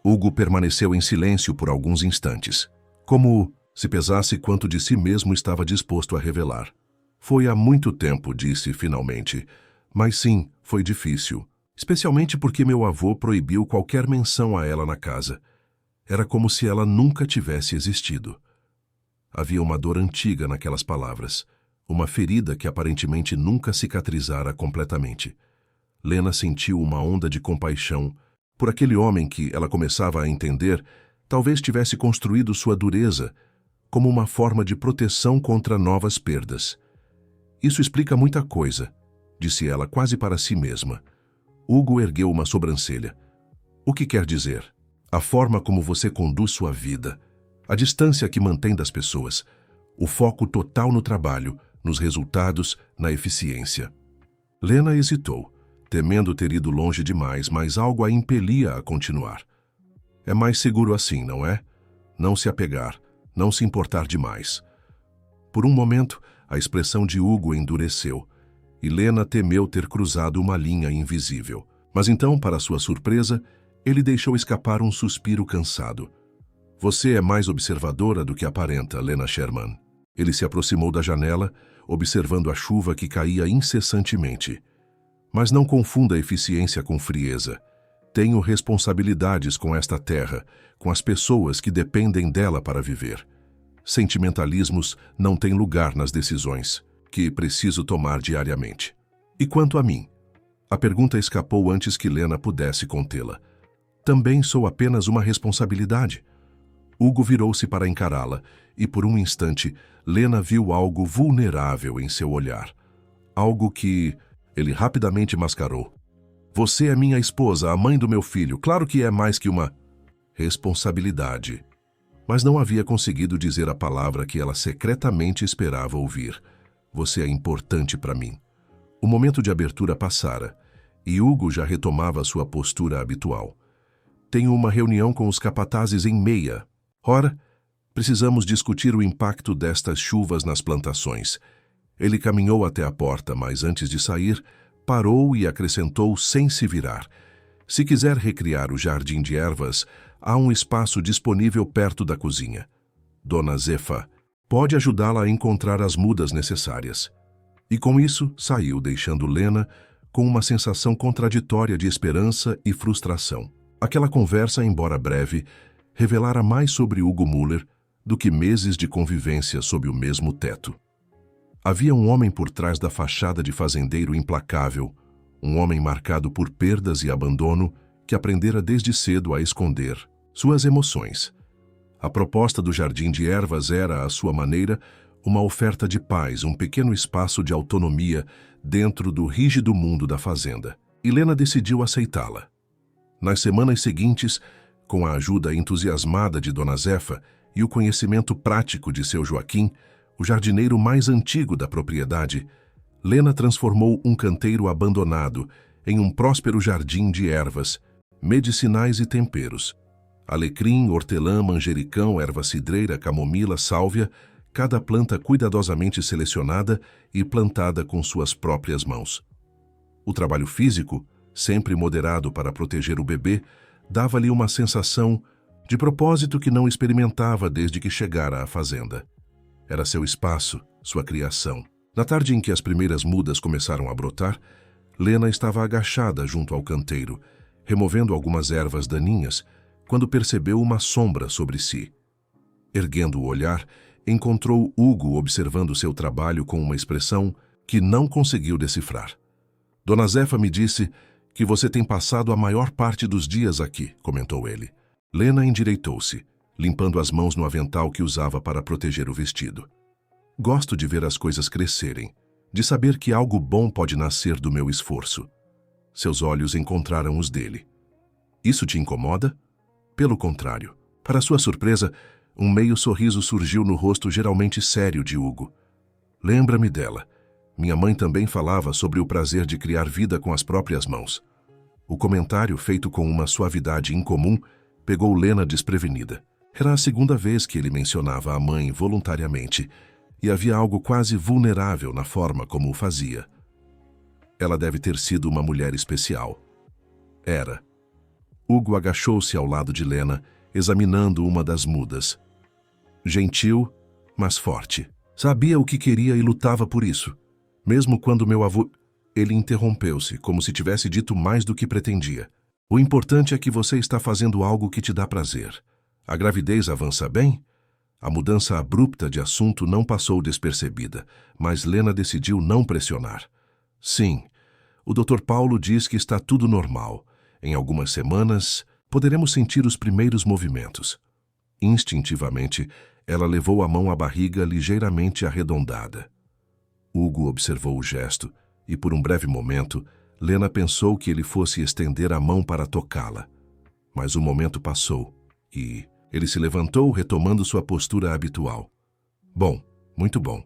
S1: Hugo permaneceu em silêncio por alguns instantes, como se pesasse quanto de si mesmo estava disposto a revelar. "Foi há muito tempo", disse finalmente. "Mas sim, foi difícil, especialmente porque meu avô proibiu qualquer menção a ela na casa. Era como se ela nunca tivesse existido." Havia uma dor antiga naquelas palavras, uma ferida que aparentemente nunca cicatrizara completamente. Lena sentiu uma onda de compaixão por aquele homem que, ela começava a entender, talvez tivesse construído sua dureza como uma forma de proteção contra novas perdas. "Isso explica muita coisa", disse ela quase para si mesma. Hugo ergueu uma sobrancelha. "O que quer dizer?" "A forma como você conduz sua vida, a distância que mantém das pessoas, o foco total no trabalho, nos resultados, na eficiência." Lena hesitou, temendo ter ido longe demais, mas algo a impelia a continuar. "É mais seguro assim, não é? Não se apegar, não se importar demais." Por um momento, a expressão de Hugo endureceu, e Lena temeu ter cruzado uma linha invisível. Mas então, para sua surpresa, ele deixou escapar um suspiro cansado. "Você é mais observadora do que aparenta, Lena Sherman." Ele se aproximou da janela, observando a chuva que caía incessantemente. "Mas não confunda eficiência com frieza. Tenho responsabilidades com esta terra, com as pessoas que dependem dela para viver. Sentimentalismos não têm lugar nas decisões que preciso tomar diariamente." "E quanto a mim?" A pergunta escapou antes que Lena pudesse contê-la. "Também sou apenas uma responsabilidade." Hugo virou-se para encará-la e, por um instante, Lena viu algo vulnerável em seu olhar. Algo que ele rapidamente mascarou. Você é minha esposa, a mãe do meu filho. Claro que é mais que uma responsabilidade. Mas não havia conseguido dizer a palavra que ela secretamente esperava ouvir. Você é importante para mim. O momento de abertura passara, e Hugo já retomava sua postura habitual. Tenho uma reunião com os capatazes em meia. Ora, precisamos discutir o impacto destas chuvas nas plantações. Ele caminhou até a porta, mas antes de sair, parou e acrescentou sem se virar. Se quiser recriar o jardim de ervas, há um espaço disponível perto da cozinha. Dona Zefa pode ajudá-la a encontrar as mudas necessárias. E com isso, saiu, deixando Lena com uma sensação contraditória de esperança e frustração. Aquela conversa, embora breve, revelara mais sobre Hugo Müller do que meses de convivência sob o mesmo teto. Havia um homem por trás da fachada de fazendeiro implacável, um homem marcado por perdas e abandono que aprendera desde cedo a esconder suas emoções. A proposta do jardim de ervas era, à sua maneira, uma oferta de paz, um pequeno espaço de autonomia dentro do rígido mundo da fazenda. E Lena decidiu aceitá-la. Nas semanas seguintes, com a ajuda entusiasmada de Dona Zefa e o conhecimento prático de seu Joaquim, o jardineiro mais antigo da propriedade, Lena transformou um canteiro abandonado em um próspero jardim de ervas, medicinais e temperos. Alecrim, hortelã, manjericão, erva cidreira, camomila, sálvia, cada planta cuidadosamente selecionada e plantada com suas próprias mãos. O trabalho físico, sempre moderado para proteger o bebê, dava-lhe uma sensação de propósito que não experimentava desde que chegara à fazenda. Era seu espaço, sua criação. Na tarde em que as primeiras mudas começaram a brotar, Lena estava agachada junto ao canteiro, removendo algumas ervas daninhas, quando percebeu uma sombra sobre si. Erguendo o olhar, encontrou Hugo observando seu trabalho com uma expressão que não conseguiu decifrar. Dona Zefa me disse que você tem passado a maior parte dos dias aqui, comentou ele. Lena endireitou-se, limpando as mãos no avental que usava para proteger o vestido. Gosto de ver as coisas crescerem, de saber que algo bom pode nascer do meu esforço. Seus olhos encontraram os dele. Isso te incomoda? Pelo contrário. Para sua surpresa, um meio sorriso surgiu no rosto geralmente sério de Hugo. Lembra-me dela. Minha mãe também falava sobre o prazer de criar vida com as próprias mãos. O comentário, feito com uma suavidade incomum, pegou Lena desprevenida. Era a segunda vez que ele mencionava a mãe voluntariamente, e havia algo quase vulnerável na forma como o fazia. Ela deve ter sido uma mulher especial. Era. Hugo agachou-se ao lado de Lena, examinando uma das mudas. Gentil, mas forte. Sabia o que queria e lutava por isso. Mesmo quando meu avô... Ele interrompeu-se, como se tivesse dito mais do que pretendia. O importante é que você está fazendo algo que te dá prazer. A gravidez avança bem? A mudança abrupta de assunto não passou despercebida, mas Lena decidiu não pressionar. Sim, o Dr. Paulo diz que está tudo normal. Em algumas semanas, poderemos sentir os primeiros movimentos. Instintivamente, ela levou a mão à barriga ligeiramente arredondada. Hugo observou o gesto e, por um breve momento, Lena pensou que ele fosse estender a mão para tocá-la. Mas o momento passou e ele se levantou, retomando sua postura habitual. Bom, muito bom.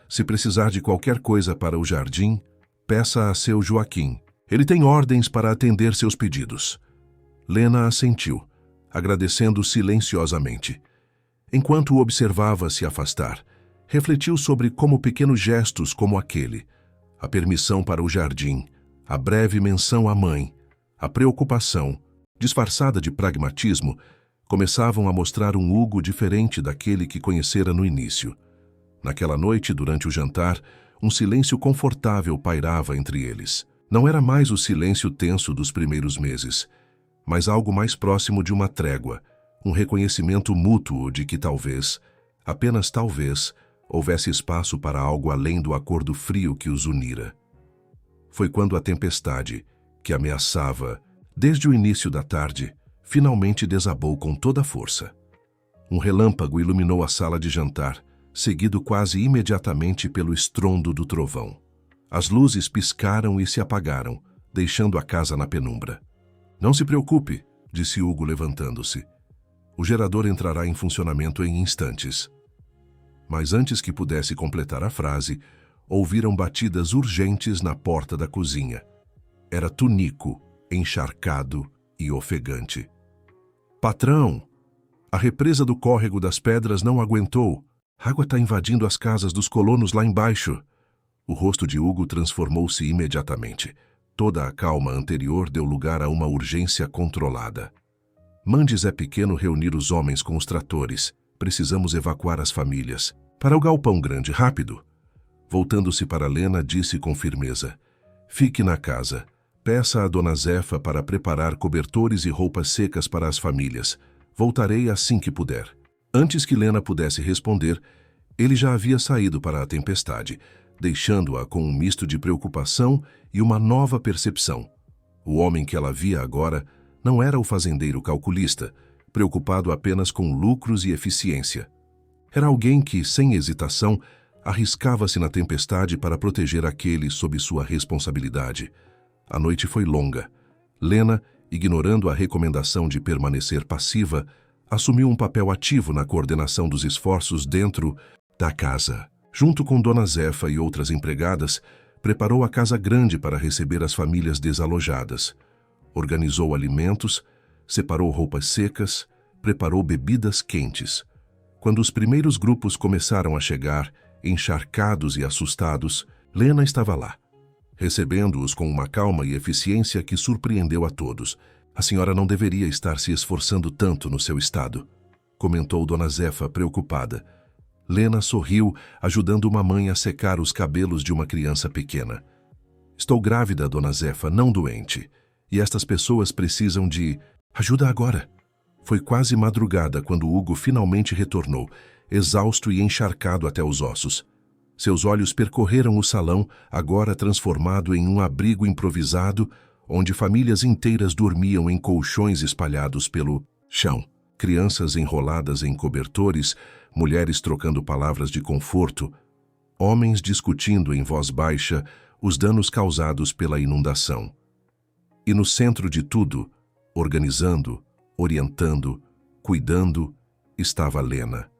S1: Se precisar de qualquer coisa para o jardim, peça a seu Joaquim. Ele tem ordens para atender seus pedidos. Lena assentiu, agradecendo silenciosamente. Enquanto o observava se afastar, refletiu sobre como pequenos gestos como aquele, a permissão para o jardim, a breve menção à mãe, a preocupação, disfarçada de pragmatismo, começavam a mostrar um Hugo diferente daquele que conhecera no início. Naquela noite, durante o jantar, um silêncio confortável pairava entre eles. Não era mais o silêncio tenso dos primeiros meses, mas algo mais próximo de uma trégua, um reconhecimento mútuo de que talvez, apenas talvez, houvesse espaço para algo além do acordo frio que os unira. Foi quando a tempestade, que ameaçava, desde o início da tarde, finalmente desabou com toda a força. Um relâmpago iluminou a sala de jantar, seguido quase imediatamente pelo estrondo do trovão. As luzes piscaram e se apagaram, deixando a casa na penumbra. "Não se preocupe", disse Hugo levantando-se. "O gerador entrará em funcionamento em instantes." Mas antes que pudesse completar a frase, ouviram batidas urgentes na porta da cozinha. Era Tunico, encharcado e ofegante. "Patrão, a represa do córrego das pedras não aguentou. A água está invadindo as casas dos colonos lá embaixo." O rosto de Hugo transformou-se imediatamente. Toda a calma anterior deu lugar a uma urgência controlada. "Mande Zé Pequeno reunir os homens com os tratores. Precisamos evacuar as famílias. Para o galpão grande, rápido." Voltando-se para Lena, disse com firmeza: "Fique na casa. Peça a Dona Zefa para preparar cobertores e roupas secas para as famílias. Voltarei assim que puder." Antes que Lena pudesse responder, ele já havia saído para a tempestade, deixando-a com um misto de preocupação e uma nova percepção. O homem que ela via agora não era o fazendeiro calculista, preocupado apenas com lucros e eficiência. Era alguém que, sem hesitação, arriscava-se na tempestade para proteger aqueles sob sua responsabilidade. A noite foi longa. Lena, ignorando a recomendação de permanecer passiva, assumiu um papel ativo na coordenação dos esforços dentro da casa. Junto com Dona Zefa e outras empregadas, preparou a casa grande para receber as famílias desalojadas. Organizou alimentos, separou roupas secas, preparou bebidas quentes. Quando os primeiros grupos começaram a chegar, encharcados e assustados, Lena estava lá, recebendo-os com uma calma e eficiência que surpreendeu a todos. "A senhora não deveria estar se esforçando tanto no seu estado", comentou Dona Zefa preocupada. Lena sorriu, ajudando uma mãe a secar os cabelos de uma criança pequena. "Estou grávida, Dona Zefa, não doente. E estas pessoas precisam de ajuda agora." Foi quase madrugada quando Hugo finalmente retornou, exausto e encharcado até os ossos. Seus olhos percorreram o salão, agora transformado em um abrigo improvisado, onde famílias inteiras dormiam em colchões espalhados pelo chão. Crianças enroladas em cobertores, mulheres trocando palavras de conforto, homens discutindo em voz baixa os danos causados pela inundação. E no centro de tudo, organizando, orientando, cuidando, estava Lena.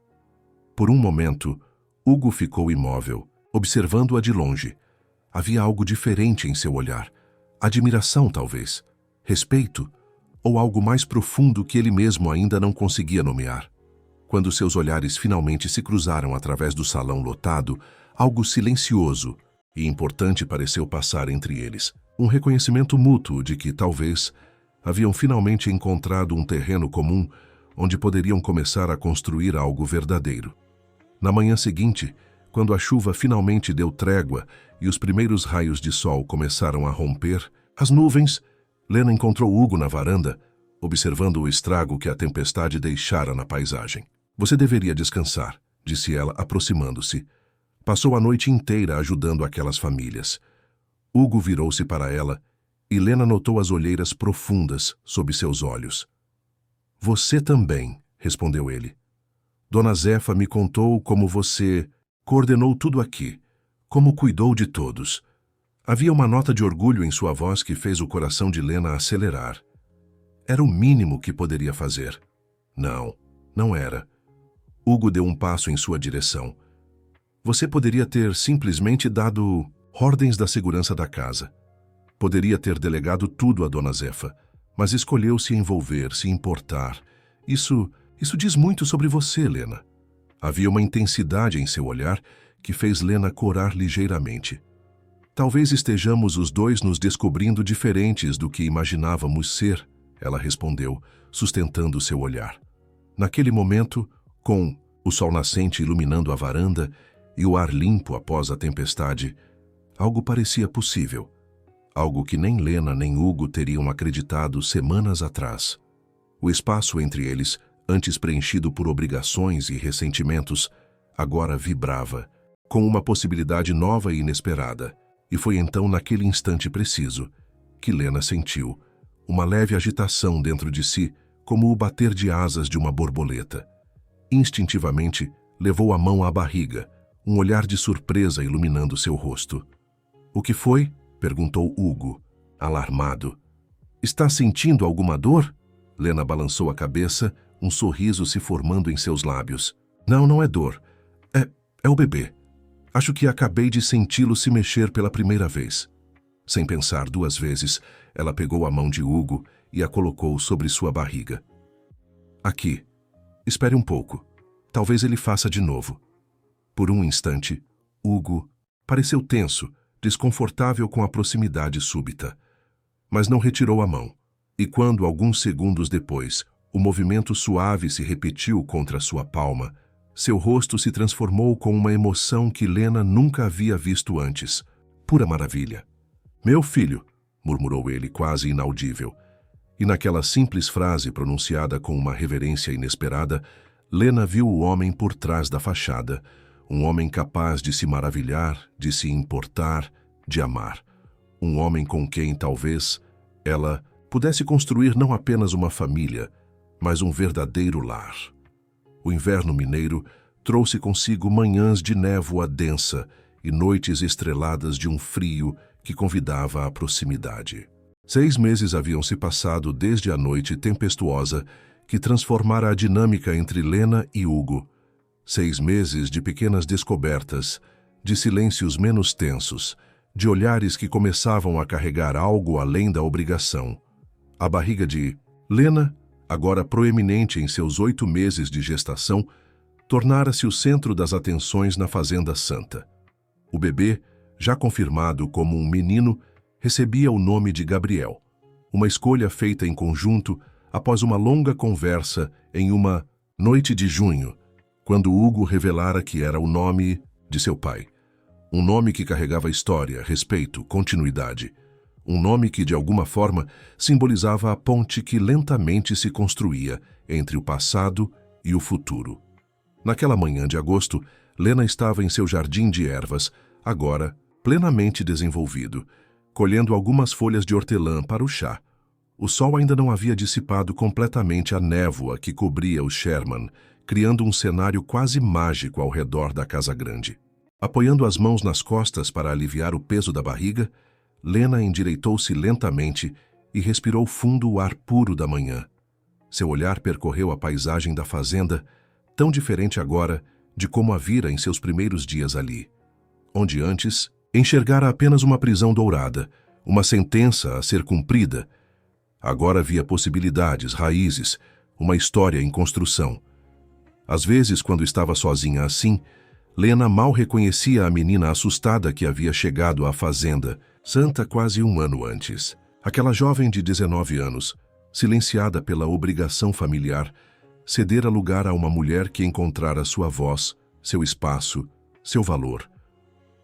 S1: Por um momento, Hugo ficou imóvel, observando-a de longe. Havia algo diferente em seu olhar. Admiração, talvez. Respeito. Ou algo mais profundo que ele mesmo ainda não conseguia nomear. Quando seus olhares finalmente se cruzaram através do salão lotado, algo silencioso e importante pareceu passar entre eles. Um reconhecimento mútuo de que, talvez, haviam finalmente encontrado um terreno comum onde poderiam começar a construir algo verdadeiro. Na manhã seguinte, quando a chuva finalmente deu trégua e os primeiros raios de sol começaram a romper as nuvens, Lena encontrou Hugo na varanda, observando o estrago que a tempestade deixara na paisagem. "Você deveria descansar", disse ela, aproximando-se. "Passou a noite inteira ajudando aquelas famílias." Hugo virou-se para ela e Lena notou as olheiras profundas sob seus olhos. "Você também", respondeu ele. "Dona Zefa me contou como você coordenou tudo aqui, como cuidou de todos." Havia uma nota de orgulho em sua voz que fez o coração de Lena acelerar. Era o mínimo que poderia fazer. Não, não era. Hugo deu um passo em sua direção. "Você poderia ter simplesmente dado ordens da segurança da casa. Poderia ter delegado tudo a Dona Zefa, mas escolheu se envolver, se importar. Isso diz muito sobre você, Lena." Havia uma intensidade em seu olhar que fez Lena corar ligeiramente. "Talvez estejamos os dois nos descobrindo diferentes do que imaginávamos ser", ela respondeu, sustentando seu olhar. Naquele momento, com o sol nascente iluminando a varanda e o ar limpo após a tempestade, algo parecia possível. Algo que nem Lena nem Hugo teriam acreditado semanas atrás. O espaço entre eles, antes preenchido por obrigações e ressentimentos, agora vibrava, com uma possibilidade nova e inesperada. E foi então, naquele instante preciso, que Lena sentiu uma leve agitação dentro de si, como o bater de asas de uma borboleta. Instintivamente, levou a mão à barriga, um olhar de surpresa iluminando seu rosto. "O que foi?" perguntou Hugo, alarmado. "Está sentindo alguma dor?" Lena balançou a cabeça, um sorriso se formando em seus lábios. "Não, não é dor. É o bebê. Acho que acabei de senti-lo se mexer pela primeira vez." Sem pensar duas vezes, ela pegou a mão de Hugo e a colocou sobre sua barriga. "Aqui. Espere um pouco. Talvez ele faça de novo." Por um instante, Hugo pareceu tenso, desconfortável com a proximidade súbita. Mas não retirou a mão. E quando, alguns segundos depois, o movimento suave se repetiu contra sua palma, seu rosto se transformou com uma emoção que Lena nunca havia visto antes. Pura maravilha. "Meu filho", murmurou ele, quase inaudível. E naquela simples frase pronunciada com uma reverência inesperada, Lena viu o homem por trás da fachada, um homem capaz de se maravilhar, de se importar, de amar. Um homem com quem, talvez, ela pudesse construir não apenas uma família, mas um verdadeiro lar. O inverno mineiro trouxe consigo manhãs de névoa densa e noites estreladas de um frio que convidava à proximidade. 6 meses haviam se passado desde a noite tempestuosa que transformara a dinâmica entre Lena e Hugo. 6 meses de pequenas descobertas, de silêncios menos tensos, de olhares que começavam a carregar algo além da obrigação. A barriga de Lena, agora proeminente em seus 8 meses de gestação, tornara-se o centro das atenções na Fazenda Santa. O bebê, já confirmado como um menino, recebia o nome de Gabriel, uma escolha feita em conjunto após uma longa conversa em uma noite de junho, quando Hugo revelara que era o nome de seu pai. Um nome que carregava história, respeito, continuidade. Um nome que, de alguma forma, simbolizava a ponte que lentamente se construía entre o passado e o futuro. Naquela manhã de agosto, Lena estava em seu jardim de ervas, agora plenamente desenvolvido, colhendo algumas folhas de hortelã para o chá. O sol ainda não havia dissipado completamente a névoa que cobria o Sherman, criando um cenário quase mágico ao redor da casa grande. Apoiando as mãos nas costas para aliviar o peso da barriga, Lena endireitou-se lentamente e respirou fundo o ar puro da manhã. Seu olhar percorreu a paisagem da fazenda, tão diferente agora de como a vira em seus primeiros dias ali, onde antes enxergara apenas uma prisão dourada, uma sentença a ser cumprida. Agora via possibilidades, raízes, uma história em construção. Às vezes, quando estava sozinha assim, Lena mal reconhecia a menina assustada que havia chegado à Fazenda Santa quase 1 ano antes. Aquela jovem de 19 anos, silenciada pela obrigação familiar, cedera lugar a uma mulher que encontrara sua voz, seu espaço, seu valor.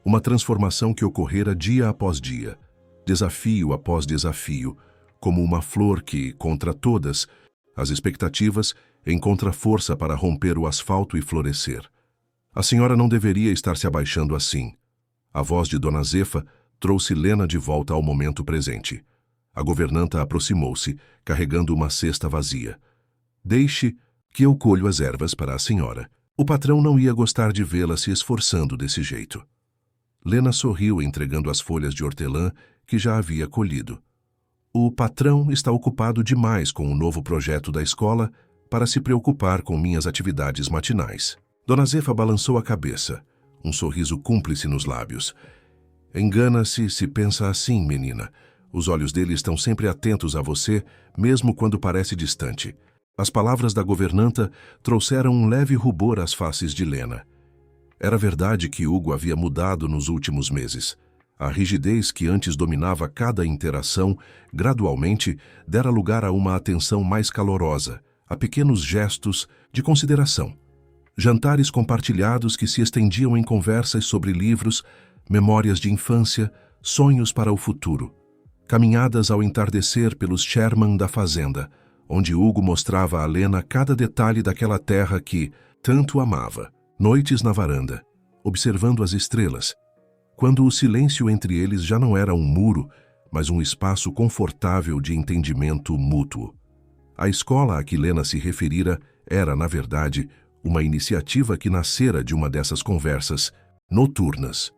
S1: Uma transformação que ocorrera dia após dia, desafio após desafio, como uma flor que, contra todas as expectativas, encontra força para romper o asfalto e florescer. A senhora não deveria estar se abaixando assim. A voz de Dona Zefa trouxe Lena de volta ao momento presente. A governanta aproximou-se, carregando uma cesta vazia. "Deixe que eu colho as ervas para a senhora. O patrão não ia gostar de vê-la se esforçando desse jeito." Lena sorriu entregando as folhas de hortelã que já havia colhido. "O patrão está ocupado demais com o novo projeto da escola para se preocupar com minhas atividades matinais." Dona Zefa balançou a cabeça, um sorriso cúmplice nos lábios. "Engana-se se pensa assim, menina. Os olhos dele estão sempre atentos a você, mesmo quando parece distante." As palavras da governanta trouxeram um leve rubor às faces de Lena. Era verdade que Hugo havia mudado nos últimos meses. A rigidez que antes dominava cada interação, gradualmente, dera lugar a uma atenção mais calorosa, a pequenos gestos de consideração. Jantares compartilhados que se estendiam em conversas sobre livros, memórias de infância, sonhos para o futuro. Caminhadas ao entardecer pelos Sherman da fazenda, onde Hugo mostrava a Lena cada detalhe daquela terra que tanto amava. Noites na varanda, observando as estrelas, quando o silêncio entre eles já não era um muro, mas um espaço confortável de entendimento mútuo. A escola a que Lena se referira era, na verdade, uma iniciativa que nascera de uma dessas conversas noturnas.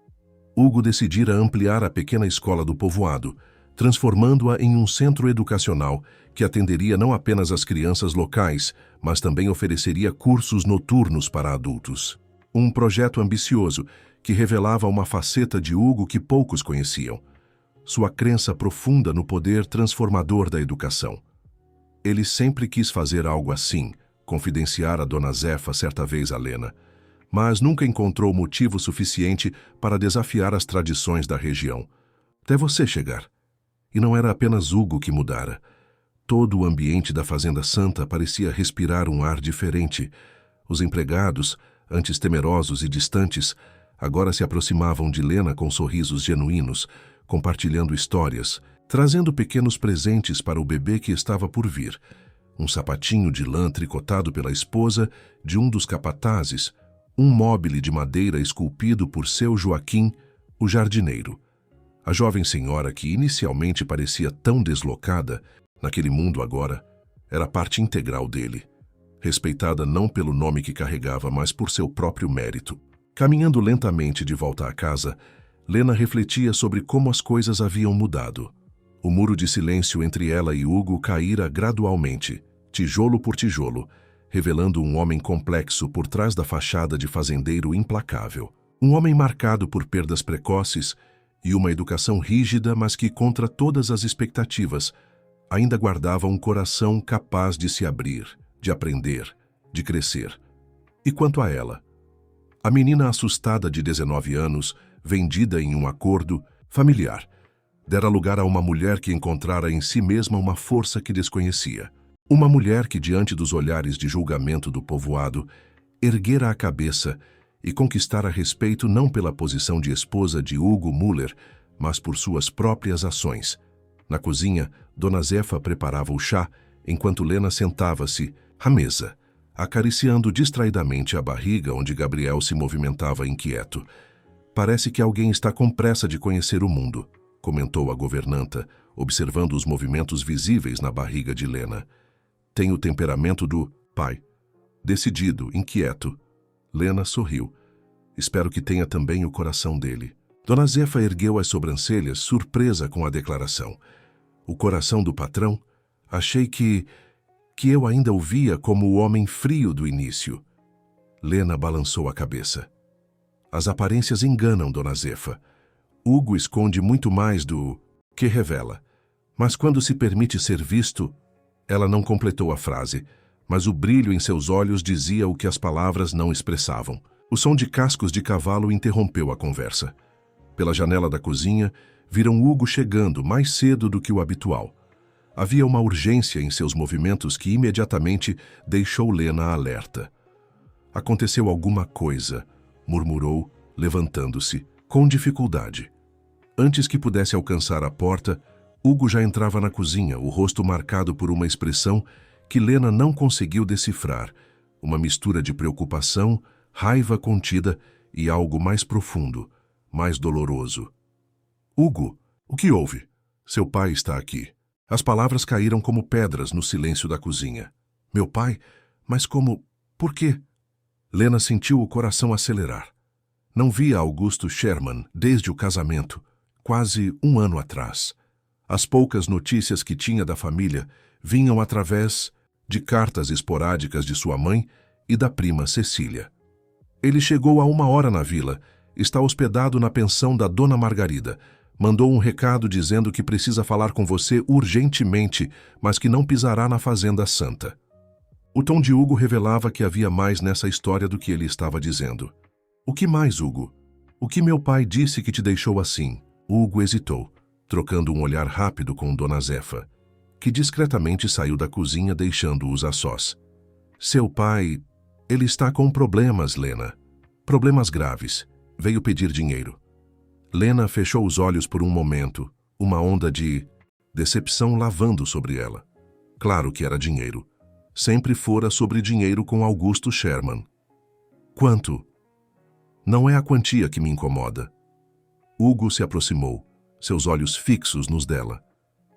S1: Hugo decidira ampliar a pequena escola do povoado, transformando-a em um centro educacional que atenderia não apenas as crianças locais, mas também ofereceria cursos noturnos para adultos. Um projeto ambicioso que revelava uma faceta de Hugo que poucos conheciam: sua crença profunda no poder transformador da educação. Ele sempre quis fazer algo assim, confidenciara Dona Zefa certa vez a Lena, mas nunca encontrou motivo suficiente para desafiar as tradições da região. Até você chegar. E não era apenas Hugo que mudara. Todo o ambiente da Fazenda Santa parecia respirar um ar diferente. Os empregados, antes temerosos e distantes, agora se aproximavam de Lena com sorrisos genuínos, compartilhando histórias, trazendo pequenos presentes para o bebê que estava por vir. Um sapatinho de lã tricotado pela esposa de um dos capatazes, um móbile de madeira esculpido por seu Joaquim, o jardineiro. A jovem senhora, que inicialmente parecia tão deslocada, naquele mundo agora, era parte integral dele, respeitada não pelo nome que carregava, mas por seu próprio mérito. Caminhando lentamente de volta à casa, Lena refletia sobre como as coisas haviam mudado. O muro de silêncio entre ela e Hugo caíra gradualmente, tijolo por tijolo, revelando um homem complexo por trás da fachada de fazendeiro implacável. Um homem marcado por perdas precoces e uma educação rígida, mas que, contra todas as expectativas, ainda guardava um coração capaz de se abrir, de aprender, de crescer. E quanto a ela? A menina assustada de 19 anos, vendida em um acordo familiar, dera lugar a uma mulher que encontrara em si mesma uma força que desconhecia. Uma mulher que, diante dos olhares de julgamento do povoado, erguera a cabeça e conquistara respeito não pela posição de esposa de Hugo Müller, mas por suas próprias ações. Na cozinha, Dona Zefa preparava o chá, enquanto Lena sentava-se à mesa, acariciando distraidamente a barriga onde Gabriel se movimentava inquieto. "Parece que alguém está com pressa de conhecer o mundo", comentou a governanta, observando os movimentos visíveis na barriga de Lena. "Tem o temperamento do pai. Decidido, inquieto." Lena sorriu. "Espero que tenha também o coração dele." Dona Zefa ergueu as sobrancelhas, surpresa com a declaração. "O coração do patrão? Achei que eu ainda o via como o homem frio do início." Lena balançou a cabeça. "As aparências enganam, Dona Zefa. Hugo esconde muito mais do que revela. Mas quando se permite ser visto..." Ela não completou a frase, mas o brilho em seus olhos dizia o que as palavras não expressavam. O som de cascos de cavalo interrompeu a conversa. Pela janela da cozinha, viram Hugo chegando mais cedo do que o habitual. Havia uma urgência em seus movimentos que imediatamente deixou Lena alerta. "Aconteceu alguma coisa", murmurou, levantando-se, com dificuldade. Antes que pudesse alcançar a porta, Hugo já entrava na cozinha, o rosto marcado por uma expressão que Lena não conseguiu decifrar, uma mistura de preocupação, raiva contida e algo mais profundo, mais doloroso. "Hugo, o que houve? Seu pai está aqui." As palavras caíram como pedras no silêncio da cozinha. "Meu pai? Mas como? Por quê?" Lena sentiu o coração acelerar. Não via Augusto Sherman desde o casamento, quase um ano atrás. As poucas notícias que tinha da família vinham através de cartas esporádicas de sua mãe e da prima Cecília. "Ele chegou há 1 hora na vila. Está hospedado na pensão da Dona Margarida. Mandou um recado dizendo que precisa falar com você urgentemente, mas que não pisará na Fazenda Santa." O tom de Hugo revelava que havia mais nessa história do que ele estava dizendo. "O que mais, Hugo? O que meu pai disse que te deixou assim?" Hugo hesitou, trocando um olhar rápido com Dona Zefa, que discretamente saiu da cozinha deixando-os a sós. "Seu pai... ele está com problemas, Lena. Problemas graves. Veio pedir dinheiro." Lena fechou os olhos por um momento, uma onda de decepção lavando sobre ela. Claro que era dinheiro. Sempre fora sobre dinheiro com Augusto Sherman. "Quanto?" "Não é a quantia que me incomoda." Hugo se aproximou, seus olhos fixos nos dela.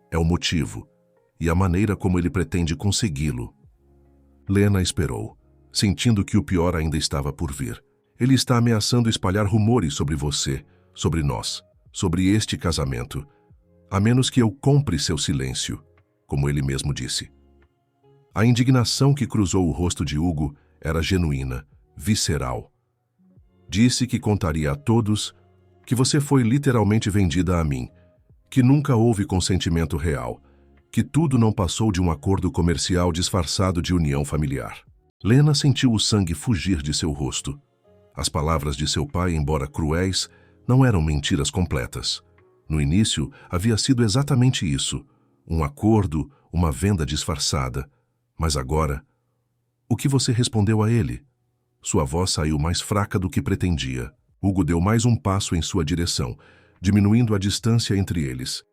S1: "É o motivo, e a maneira como ele pretende consegui-lo." Lena esperou. sentindo que o pior ainda estava por vir. Ele está ameaçando espalhar rumores sobre você, sobre nós, sobre este casamento, a menos que eu compre seu silêncio, como ele mesmo disse. A indignação que cruzou o rosto de Hugo era genuína, visceral. Disse que contaria a todos que você foi literalmente vendida a mim, que nunca houve consentimento real, que tudo não passou de um acordo comercial disfarçado de união familiar. Lena sentiu o sangue fugir de seu rosto. As palavras de seu pai, embora cruéis, não eram mentiras completas. No início, havia sido exatamente isso, um acordo, uma venda disfarçada. Mas agora, o que você respondeu a ele? Sua voz saiu mais fraca do que pretendia. Hugo deu mais um passo em sua direção, diminuindo a distância entre eles.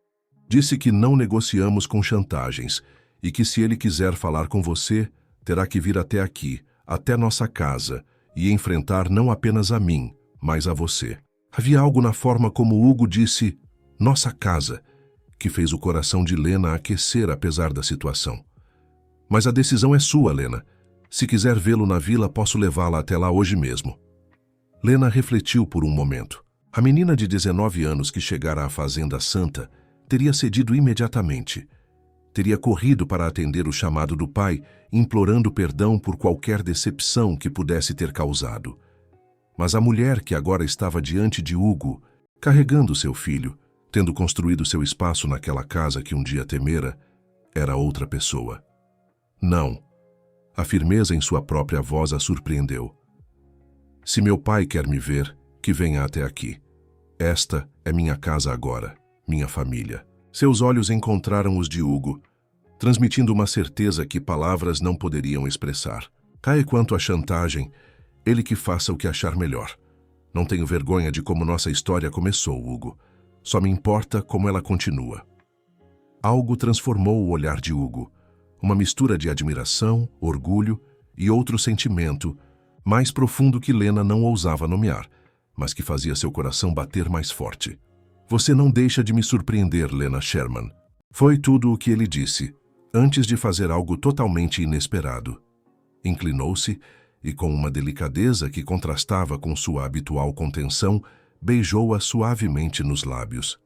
S1: Disse que não negociamos com chantagens e que se ele quiser falar com você, terá que vir até aqui, até nossa casa, e enfrentar não apenas a mim, mas a você. Havia algo na forma como Hugo disse, nossa casa, que fez o coração de Lena aquecer apesar da situação. Mas a decisão é sua, Lena. Se quiser vê-lo na vila, posso levá-la até lá hoje mesmo. Lena refletiu por um momento. A menina de 19 anos que chegara à Fazenda Santa teria cedido imediatamente. Teria corrido para atender o chamado do pai, implorando perdão por qualquer decepção que pudesse ter causado. Mas a mulher que agora estava diante de Hugo, carregando seu filho, tendo construído seu espaço naquela casa que um dia temera, era outra pessoa. Não. A firmeza em sua própria voz a surpreendeu. Se meu pai quer me ver, que venha até aqui. Esta é minha casa agora, minha família. Seus olhos encontraram os de Hugo, transmitindo uma certeza que palavras não poderiam expressar. Cai quanto à chantagem, ele que faça o que achar melhor. Não tenho vergonha de como nossa história começou, Hugo. Só me importa como ela continua. Algo transformou o olhar de Hugo. Uma mistura de admiração, orgulho e outro sentimento, mais profundo que Lena não ousava nomear, mas que fazia seu coração bater mais forte. Você não deixa de me surpreender, Lena Sherman. Foi tudo o que ele disse, antes de fazer algo totalmente inesperado. Inclinou-se e, com uma delicadeza que contrastava com sua habitual contenção, beijou-a suavemente nos lábios.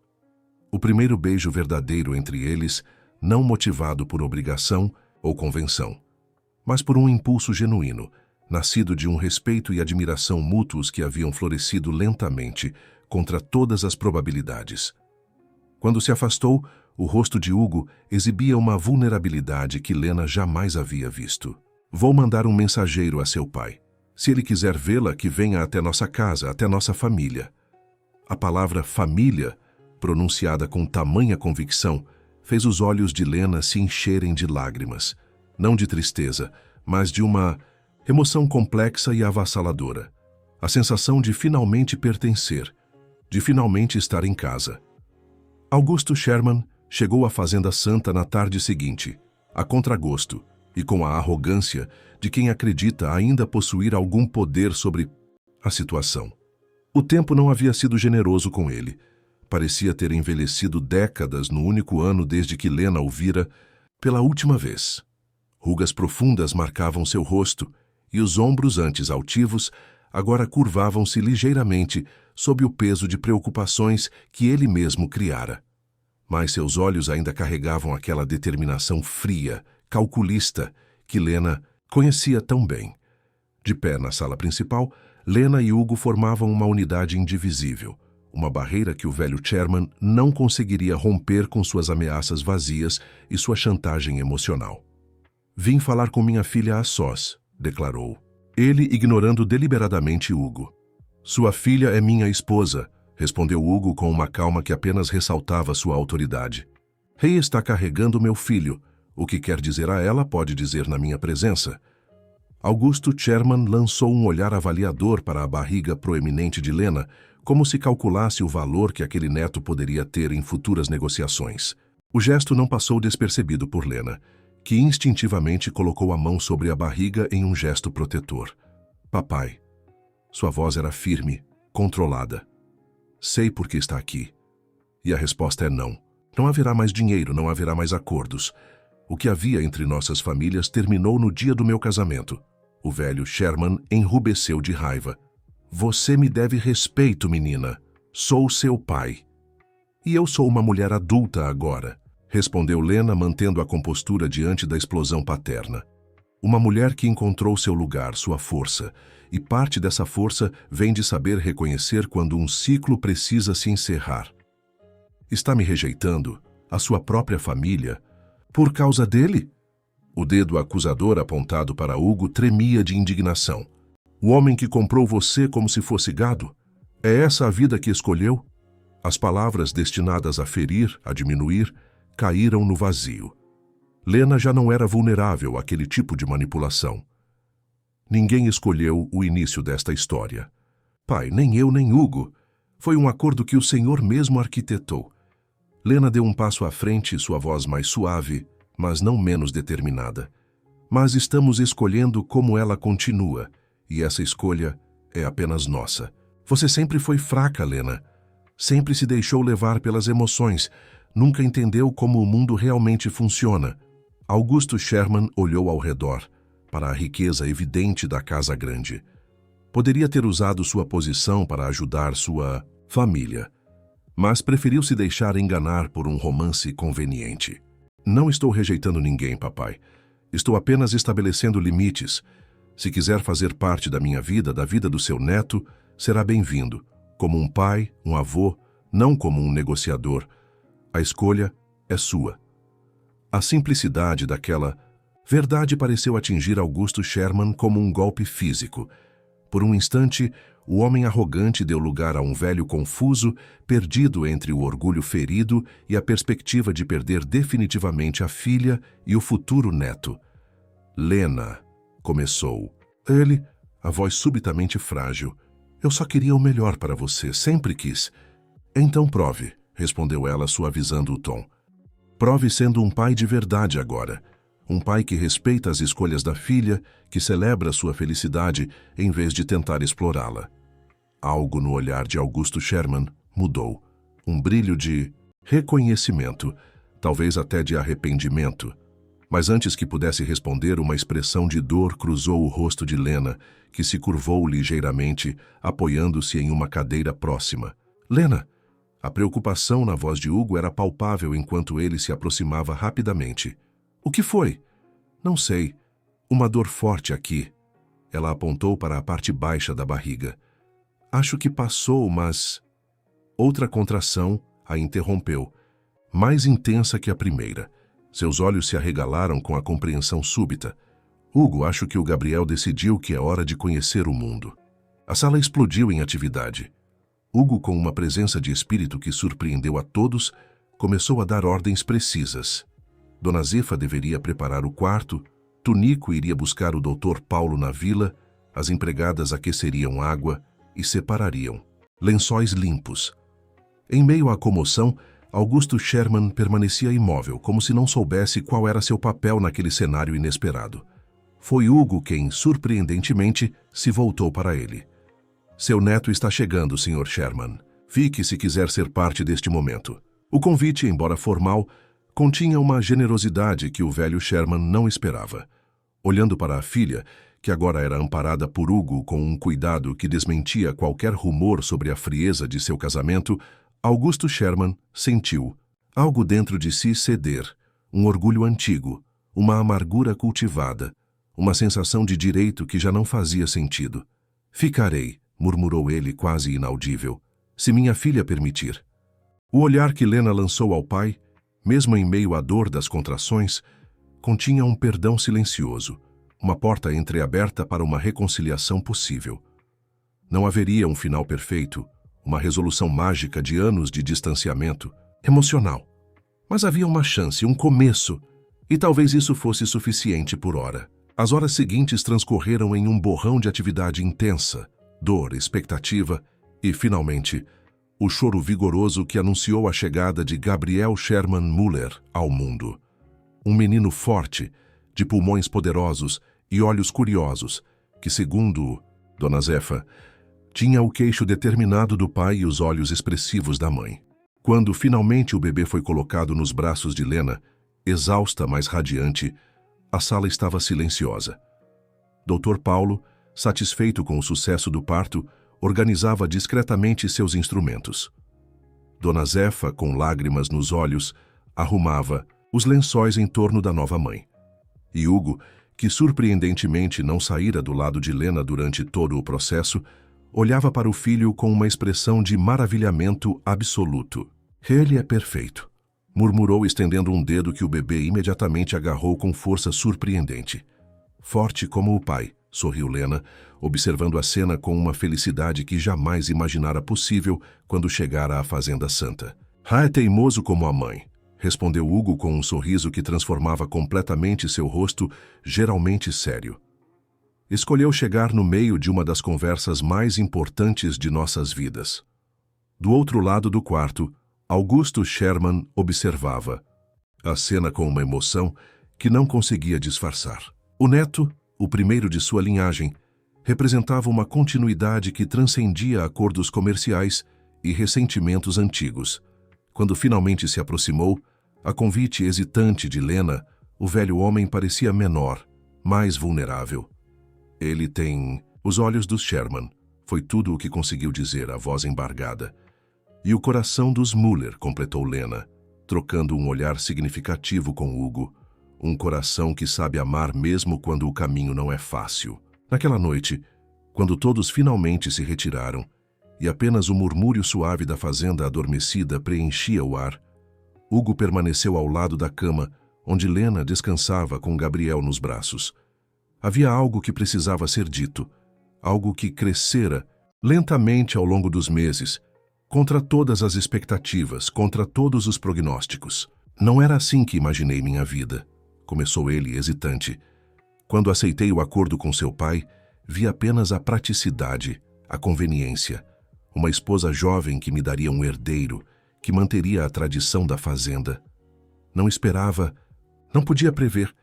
S1: O primeiro beijo verdadeiro entre eles, não motivado por obrigação ou convenção, mas por um impulso genuíno, nascido de um respeito e admiração mútuos que haviam florescido lentamente, contra todas as probabilidades. Quando se afastou, o rosto de Hugo exibia uma vulnerabilidade que Lena jamais havia visto. Vou mandar um mensageiro a seu pai. Se ele quiser vê-la, que venha até nossa casa, até nossa família. A palavra família, pronunciada com tamanha convicção, fez os olhos de Lena se encherem de lágrimas, não de tristeza, mas de uma emoção complexa e avassaladora. A sensação de finalmente pertencer, de finalmente estar em casa. Augusto Sherman chegou à Fazenda Santa na tarde seguinte, a contragosto e com a arrogância de quem acredita ainda possuir algum poder sobre a situação. O tempo não havia sido generoso com ele. Parecia ter envelhecido décadas no único ano desde que Lena o vira pela última vez. Rugas profundas marcavam seu rosto e os ombros, antes altivos, agora curvavam-se ligeiramente sob o peso de preocupações que ele mesmo criara. Mas seus olhos ainda carregavam aquela determinação fria, calculista, que Lena conhecia tão bem. De pé na sala principal, Lena e Hugo formavam uma unidade indivisível, uma barreira que o velho Sherman não conseguiria romper com suas ameaças vazias e sua chantagem emocional. Vim falar com minha filha a sós, declarou. Ele ignorando deliberadamente Hugo. Sua filha é minha esposa, respondeu Hugo com uma calma que apenas ressaltava sua autoridade. Rei está carregando meu filho. O que quer dizer a ela pode dizer na minha presença. Augusto Sherman lançou um olhar avaliador para a barriga proeminente de Lena, como se calculasse o valor que aquele neto poderia ter em futuras negociações. O gesto não passou despercebido por Lena, que instintivamente colocou a mão sobre a barriga em um gesto protetor. Papai. Sua voz era firme, controlada. Sei por que está aqui. E a resposta é não. Não haverá mais dinheiro, não haverá mais acordos. O que havia entre nossas famílias terminou no dia do meu casamento. O velho Sherman enrubesceu de raiva. Você me deve respeito, menina. Sou seu pai. E eu sou uma mulher adulta agora, respondeu Lena, mantendo a compostura diante da explosão paterna. Uma mulher que encontrou seu lugar, sua força, e parte dessa força vem de saber reconhecer quando um ciclo precisa se encerrar. Está me rejeitando, a sua própria família, por causa dele? O dedo acusador apontado para Hugo tremia de indignação. O homem que comprou você como se fosse gado? É essa a vida que escolheu? As palavras destinadas a ferir, a diminuir, caíram no vazio. Lena já não era vulnerável àquele tipo de manipulação. Ninguém escolheu o início desta história. Pai, nem eu nem Hugo. Foi um acordo que o Senhor mesmo arquitetou. Lena deu um passo à frente, sua voz mais suave, mas não menos determinada. Mas estamos escolhendo como ela continua, e essa escolha é apenas nossa. Você sempre foi fraca, Lena. Sempre se deixou levar pelas emoções. Nunca entendeu como o mundo realmente funciona. Augusto Sherman olhou ao redor, para a riqueza evidente da casa grande. Poderia ter usado sua posição para ajudar sua família, mas preferiu se deixar enganar por um romance conveniente. Não estou rejeitando ninguém, papai. Estou apenas estabelecendo limites. Se quiser fazer parte da minha vida, da vida do seu neto, será bem-vindo. Como um pai, um avô, não como um negociador. A escolha é sua. A simplicidade daquela verdade pareceu atingir Augusto Sherman como um golpe físico. Por um instante, o homem arrogante deu lugar a um velho confuso, perdido entre o orgulho ferido e a perspectiva de perder definitivamente a filha e o futuro neto. Lena, começou. Ele, a voz subitamente frágil. Eu só queria o melhor para você, sempre quis. Então prove, respondeu ela, suavizando o tom. Prove sendo um pai de verdade agora. Um pai que respeita as escolhas da filha, que celebra sua felicidade em vez de tentar explorá-la. Algo no olhar de Augusto Sherman mudou. Um brilho de reconhecimento, talvez até de arrependimento. Mas antes que pudesse responder, uma expressão de dor cruzou o rosto de Lena, que se curvou ligeiramente, apoiando-se em uma cadeira próxima. Lena! A preocupação na voz de Hugo era palpável enquanto ele se aproximava rapidamente. O que foi? Não sei. Uma dor forte aqui. Ela apontou para a parte baixa da barriga. Acho que passou, mas... Outra contração a interrompeu, mais intensa que a primeira. Seus olhos se arregalaram com a compreensão súbita. Hugo, acho que o Gabriel decidiu que é hora de conhecer o mundo. A sala explodiu em atividade. Hugo, com uma presença de espírito que surpreendeu a todos, começou a dar ordens precisas. Dona Zefa deveria preparar o quarto, Tunico iria buscar o Dr. Paulo na vila, as empregadas aqueceriam água e separariam lençóis limpos. Em meio à comoção, Augusto Sherman permanecia imóvel, como se não soubesse qual era seu papel naquele cenário inesperado. Foi Hugo quem, surpreendentemente, se voltou para ele. Seu neto está chegando, Sr. Sherman. Fique se quiser ser parte deste momento. O convite, embora formal, continha uma generosidade que o velho Sherman não esperava. Olhando para a filha, que agora era amparada por Hugo com um cuidado que desmentia qualquer rumor sobre a frieza de seu casamento, Augusto Sherman sentiu algo dentro de si ceder, um orgulho antigo, uma amargura cultivada, uma sensação de direito que já não fazia sentido. Ficarei, murmurou ele quase inaudível, se minha filha permitir. O olhar que Lena lançou ao pai, mesmo em meio à dor das contrações, continha um perdão silencioso, uma porta entreaberta para uma reconciliação possível. Não haveria um final perfeito, uma resolução mágica de anos de distanciamento emocional. Mas havia uma chance, um começo, e talvez isso fosse suficiente por hora. As horas seguintes transcorreram em um borrão de atividade intensa, dor, expectativa e, finalmente, o choro vigoroso que anunciou a chegada de Gabriel Sherman Muller ao mundo. Um menino forte, de pulmões poderosos e olhos curiosos, que, segundo Dona Zefa, tinha o queixo determinado do pai e os olhos expressivos da mãe. Quando finalmente o bebê foi colocado nos braços de Lena, exausta, mas radiante, a sala estava silenciosa. Dr. Paulo, satisfeito com o sucesso do parto, organizava discretamente seus instrumentos. Dona Zefa, com lágrimas nos olhos, arrumava os lençóis em torno da nova mãe. E Hugo, que surpreendentemente não saíra do lado de Lena durante todo o processo, olhava para o filho com uma expressão de maravilhamento absoluto. Ele é perfeito, murmurou estendendo um dedo que o bebê imediatamente agarrou com força surpreendente. Forte como o pai, sorriu Lena, observando a cena com uma felicidade que jamais imaginara possível quando chegara à Fazenda Santa. É teimoso como a mãe, respondeu Hugo com um sorriso que transformava completamente seu rosto, geralmente sério. Escolheu chegar no meio de uma das conversas mais importantes de nossas vidas. Do outro lado do quarto, Augusto Sherman observava a cena com uma emoção que não conseguia disfarçar. O neto, o primeiro de sua linhagem, representava uma continuidade que transcendia acordos comerciais e ressentimentos antigos. Quando finalmente se aproximou, a convite hesitante de Lena, o velho homem parecia menor, mais vulnerável. Ele tem os olhos dos Sherman, foi tudo o que conseguiu dizer, a voz embargada. E o coração dos Muller, completou Lena, trocando um olhar significativo com Hugo. Um coração que sabe amar mesmo quando o caminho não é fácil. Naquela noite, quando todos finalmente se retiraram, e apenas o murmúrio suave da fazenda adormecida preenchia o ar, Hugo permaneceu ao lado da cama, onde Lena descansava com Gabriel nos braços. Havia algo que precisava ser dito, algo que crescera lentamente ao longo dos meses, contra todas as expectativas, contra todos os prognósticos. Não era assim que imaginei minha vida, começou ele hesitante. Quando aceitei o acordo com seu pai, vi apenas a praticidade, a conveniência. Uma esposa jovem que me daria um herdeiro, que manteria a tradição da fazenda. Não esperava, não podia prever.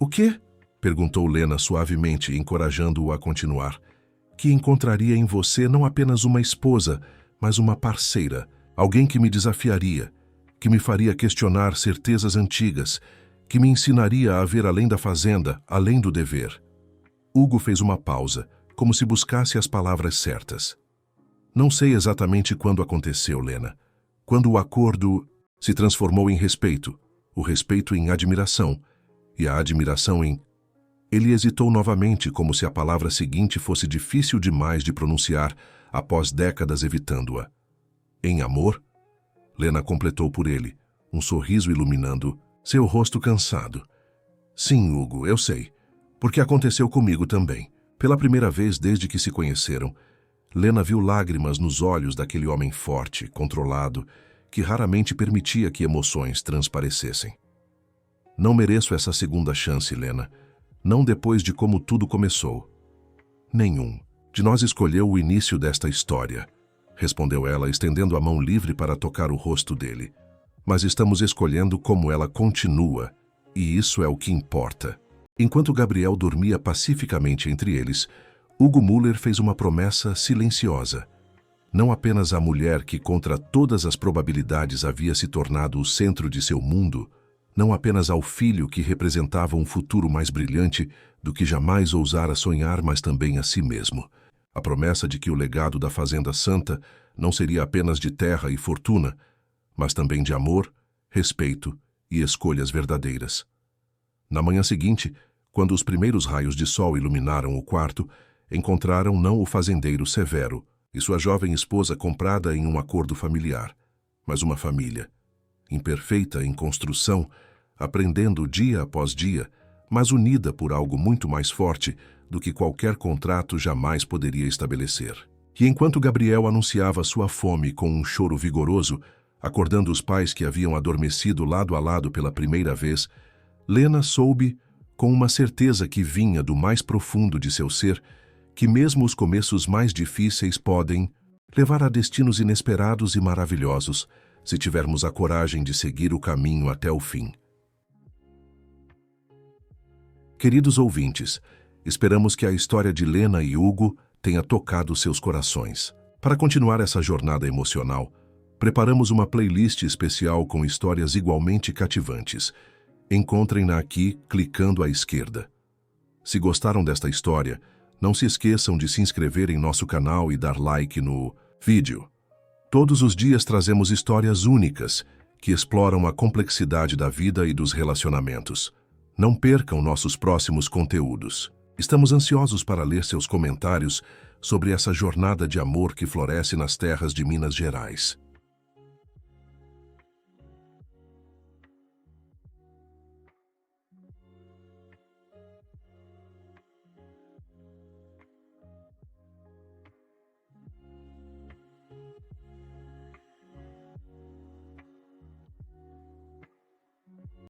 S1: O quê? Perguntou Lena suavemente, encorajando-o a continuar. Que encontraria em você não apenas uma esposa, mas uma parceira, alguém que me desafiaria, que me faria questionar certezas antigas, que me ensinaria a ver além da fazenda, além do dever. Hugo fez uma pausa, como se buscasse as palavras certas. Não sei exatamente quando aconteceu, Lena. Quando o acordo se transformou em respeito, o respeito em admiração, e a admiração em... Ele hesitou novamente, como se a palavra seguinte fosse difícil demais de pronunciar, após décadas evitando-a. Em amor? Lena completou por ele, um sorriso iluminando seu rosto cansado. Sim, Hugo, eu sei, porque aconteceu comigo também. Pela primeira vez desde que se conheceram, Lena viu lágrimas nos olhos daquele homem forte, controlado, que raramente permitia que emoções transparecessem. Não mereço essa segunda chance, Lena. Não depois de como tudo começou. Nenhum de nós escolheu o início desta história, respondeu ela, estendendo a mão livre para tocar o rosto dele. Mas estamos escolhendo como ela continua, e isso é o que importa. Enquanto Gabriel dormia pacificamente entre eles, Hugo Muller fez uma promessa silenciosa. Não apenas à mulher que, contra todas as probabilidades, havia se tornado o centro de seu mundo, não apenas ao filho que representava um futuro mais brilhante do que jamais ousara sonhar, mas também a si mesmo. A promessa de que o legado da Fazenda Santa não seria apenas de terra e fortuna, mas também de amor, respeito e escolhas verdadeiras. Na manhã seguinte, quando os primeiros raios de sol iluminaram o quarto, encontraram não o fazendeiro Severo e sua jovem esposa comprada em um acordo familiar, mas uma família, imperfeita em construção, aprendendo dia após dia, mas unida por algo muito mais forte do que qualquer contrato jamais poderia estabelecer. E enquanto Gabriel anunciava sua fome com um choro vigoroso, acordando os pais que haviam adormecido lado a lado pela primeira vez, Lena soube, com uma certeza que vinha do mais profundo de seu ser, que mesmo os começos mais difíceis podem levar a destinos inesperados e maravilhosos, se tivermos a coragem de seguir o caminho até o fim. Queridos ouvintes, esperamos que a história de Lena e Hugo tenha tocado seus corações. Para continuar essa jornada emocional, preparamos uma playlist especial com histórias igualmente cativantes. Encontrem-na aqui, clicando à esquerda. Se gostaram desta história, não se esqueçam de se inscrever em nosso canal e dar like no vídeo. Todos os dias trazemos histórias únicas que exploram a complexidade da vida e dos relacionamentos. Não percam nossos próximos conteúdos. Estamos ansiosos para ler seus comentários sobre essa jornada de amor que floresce nas terras de Minas Gerais.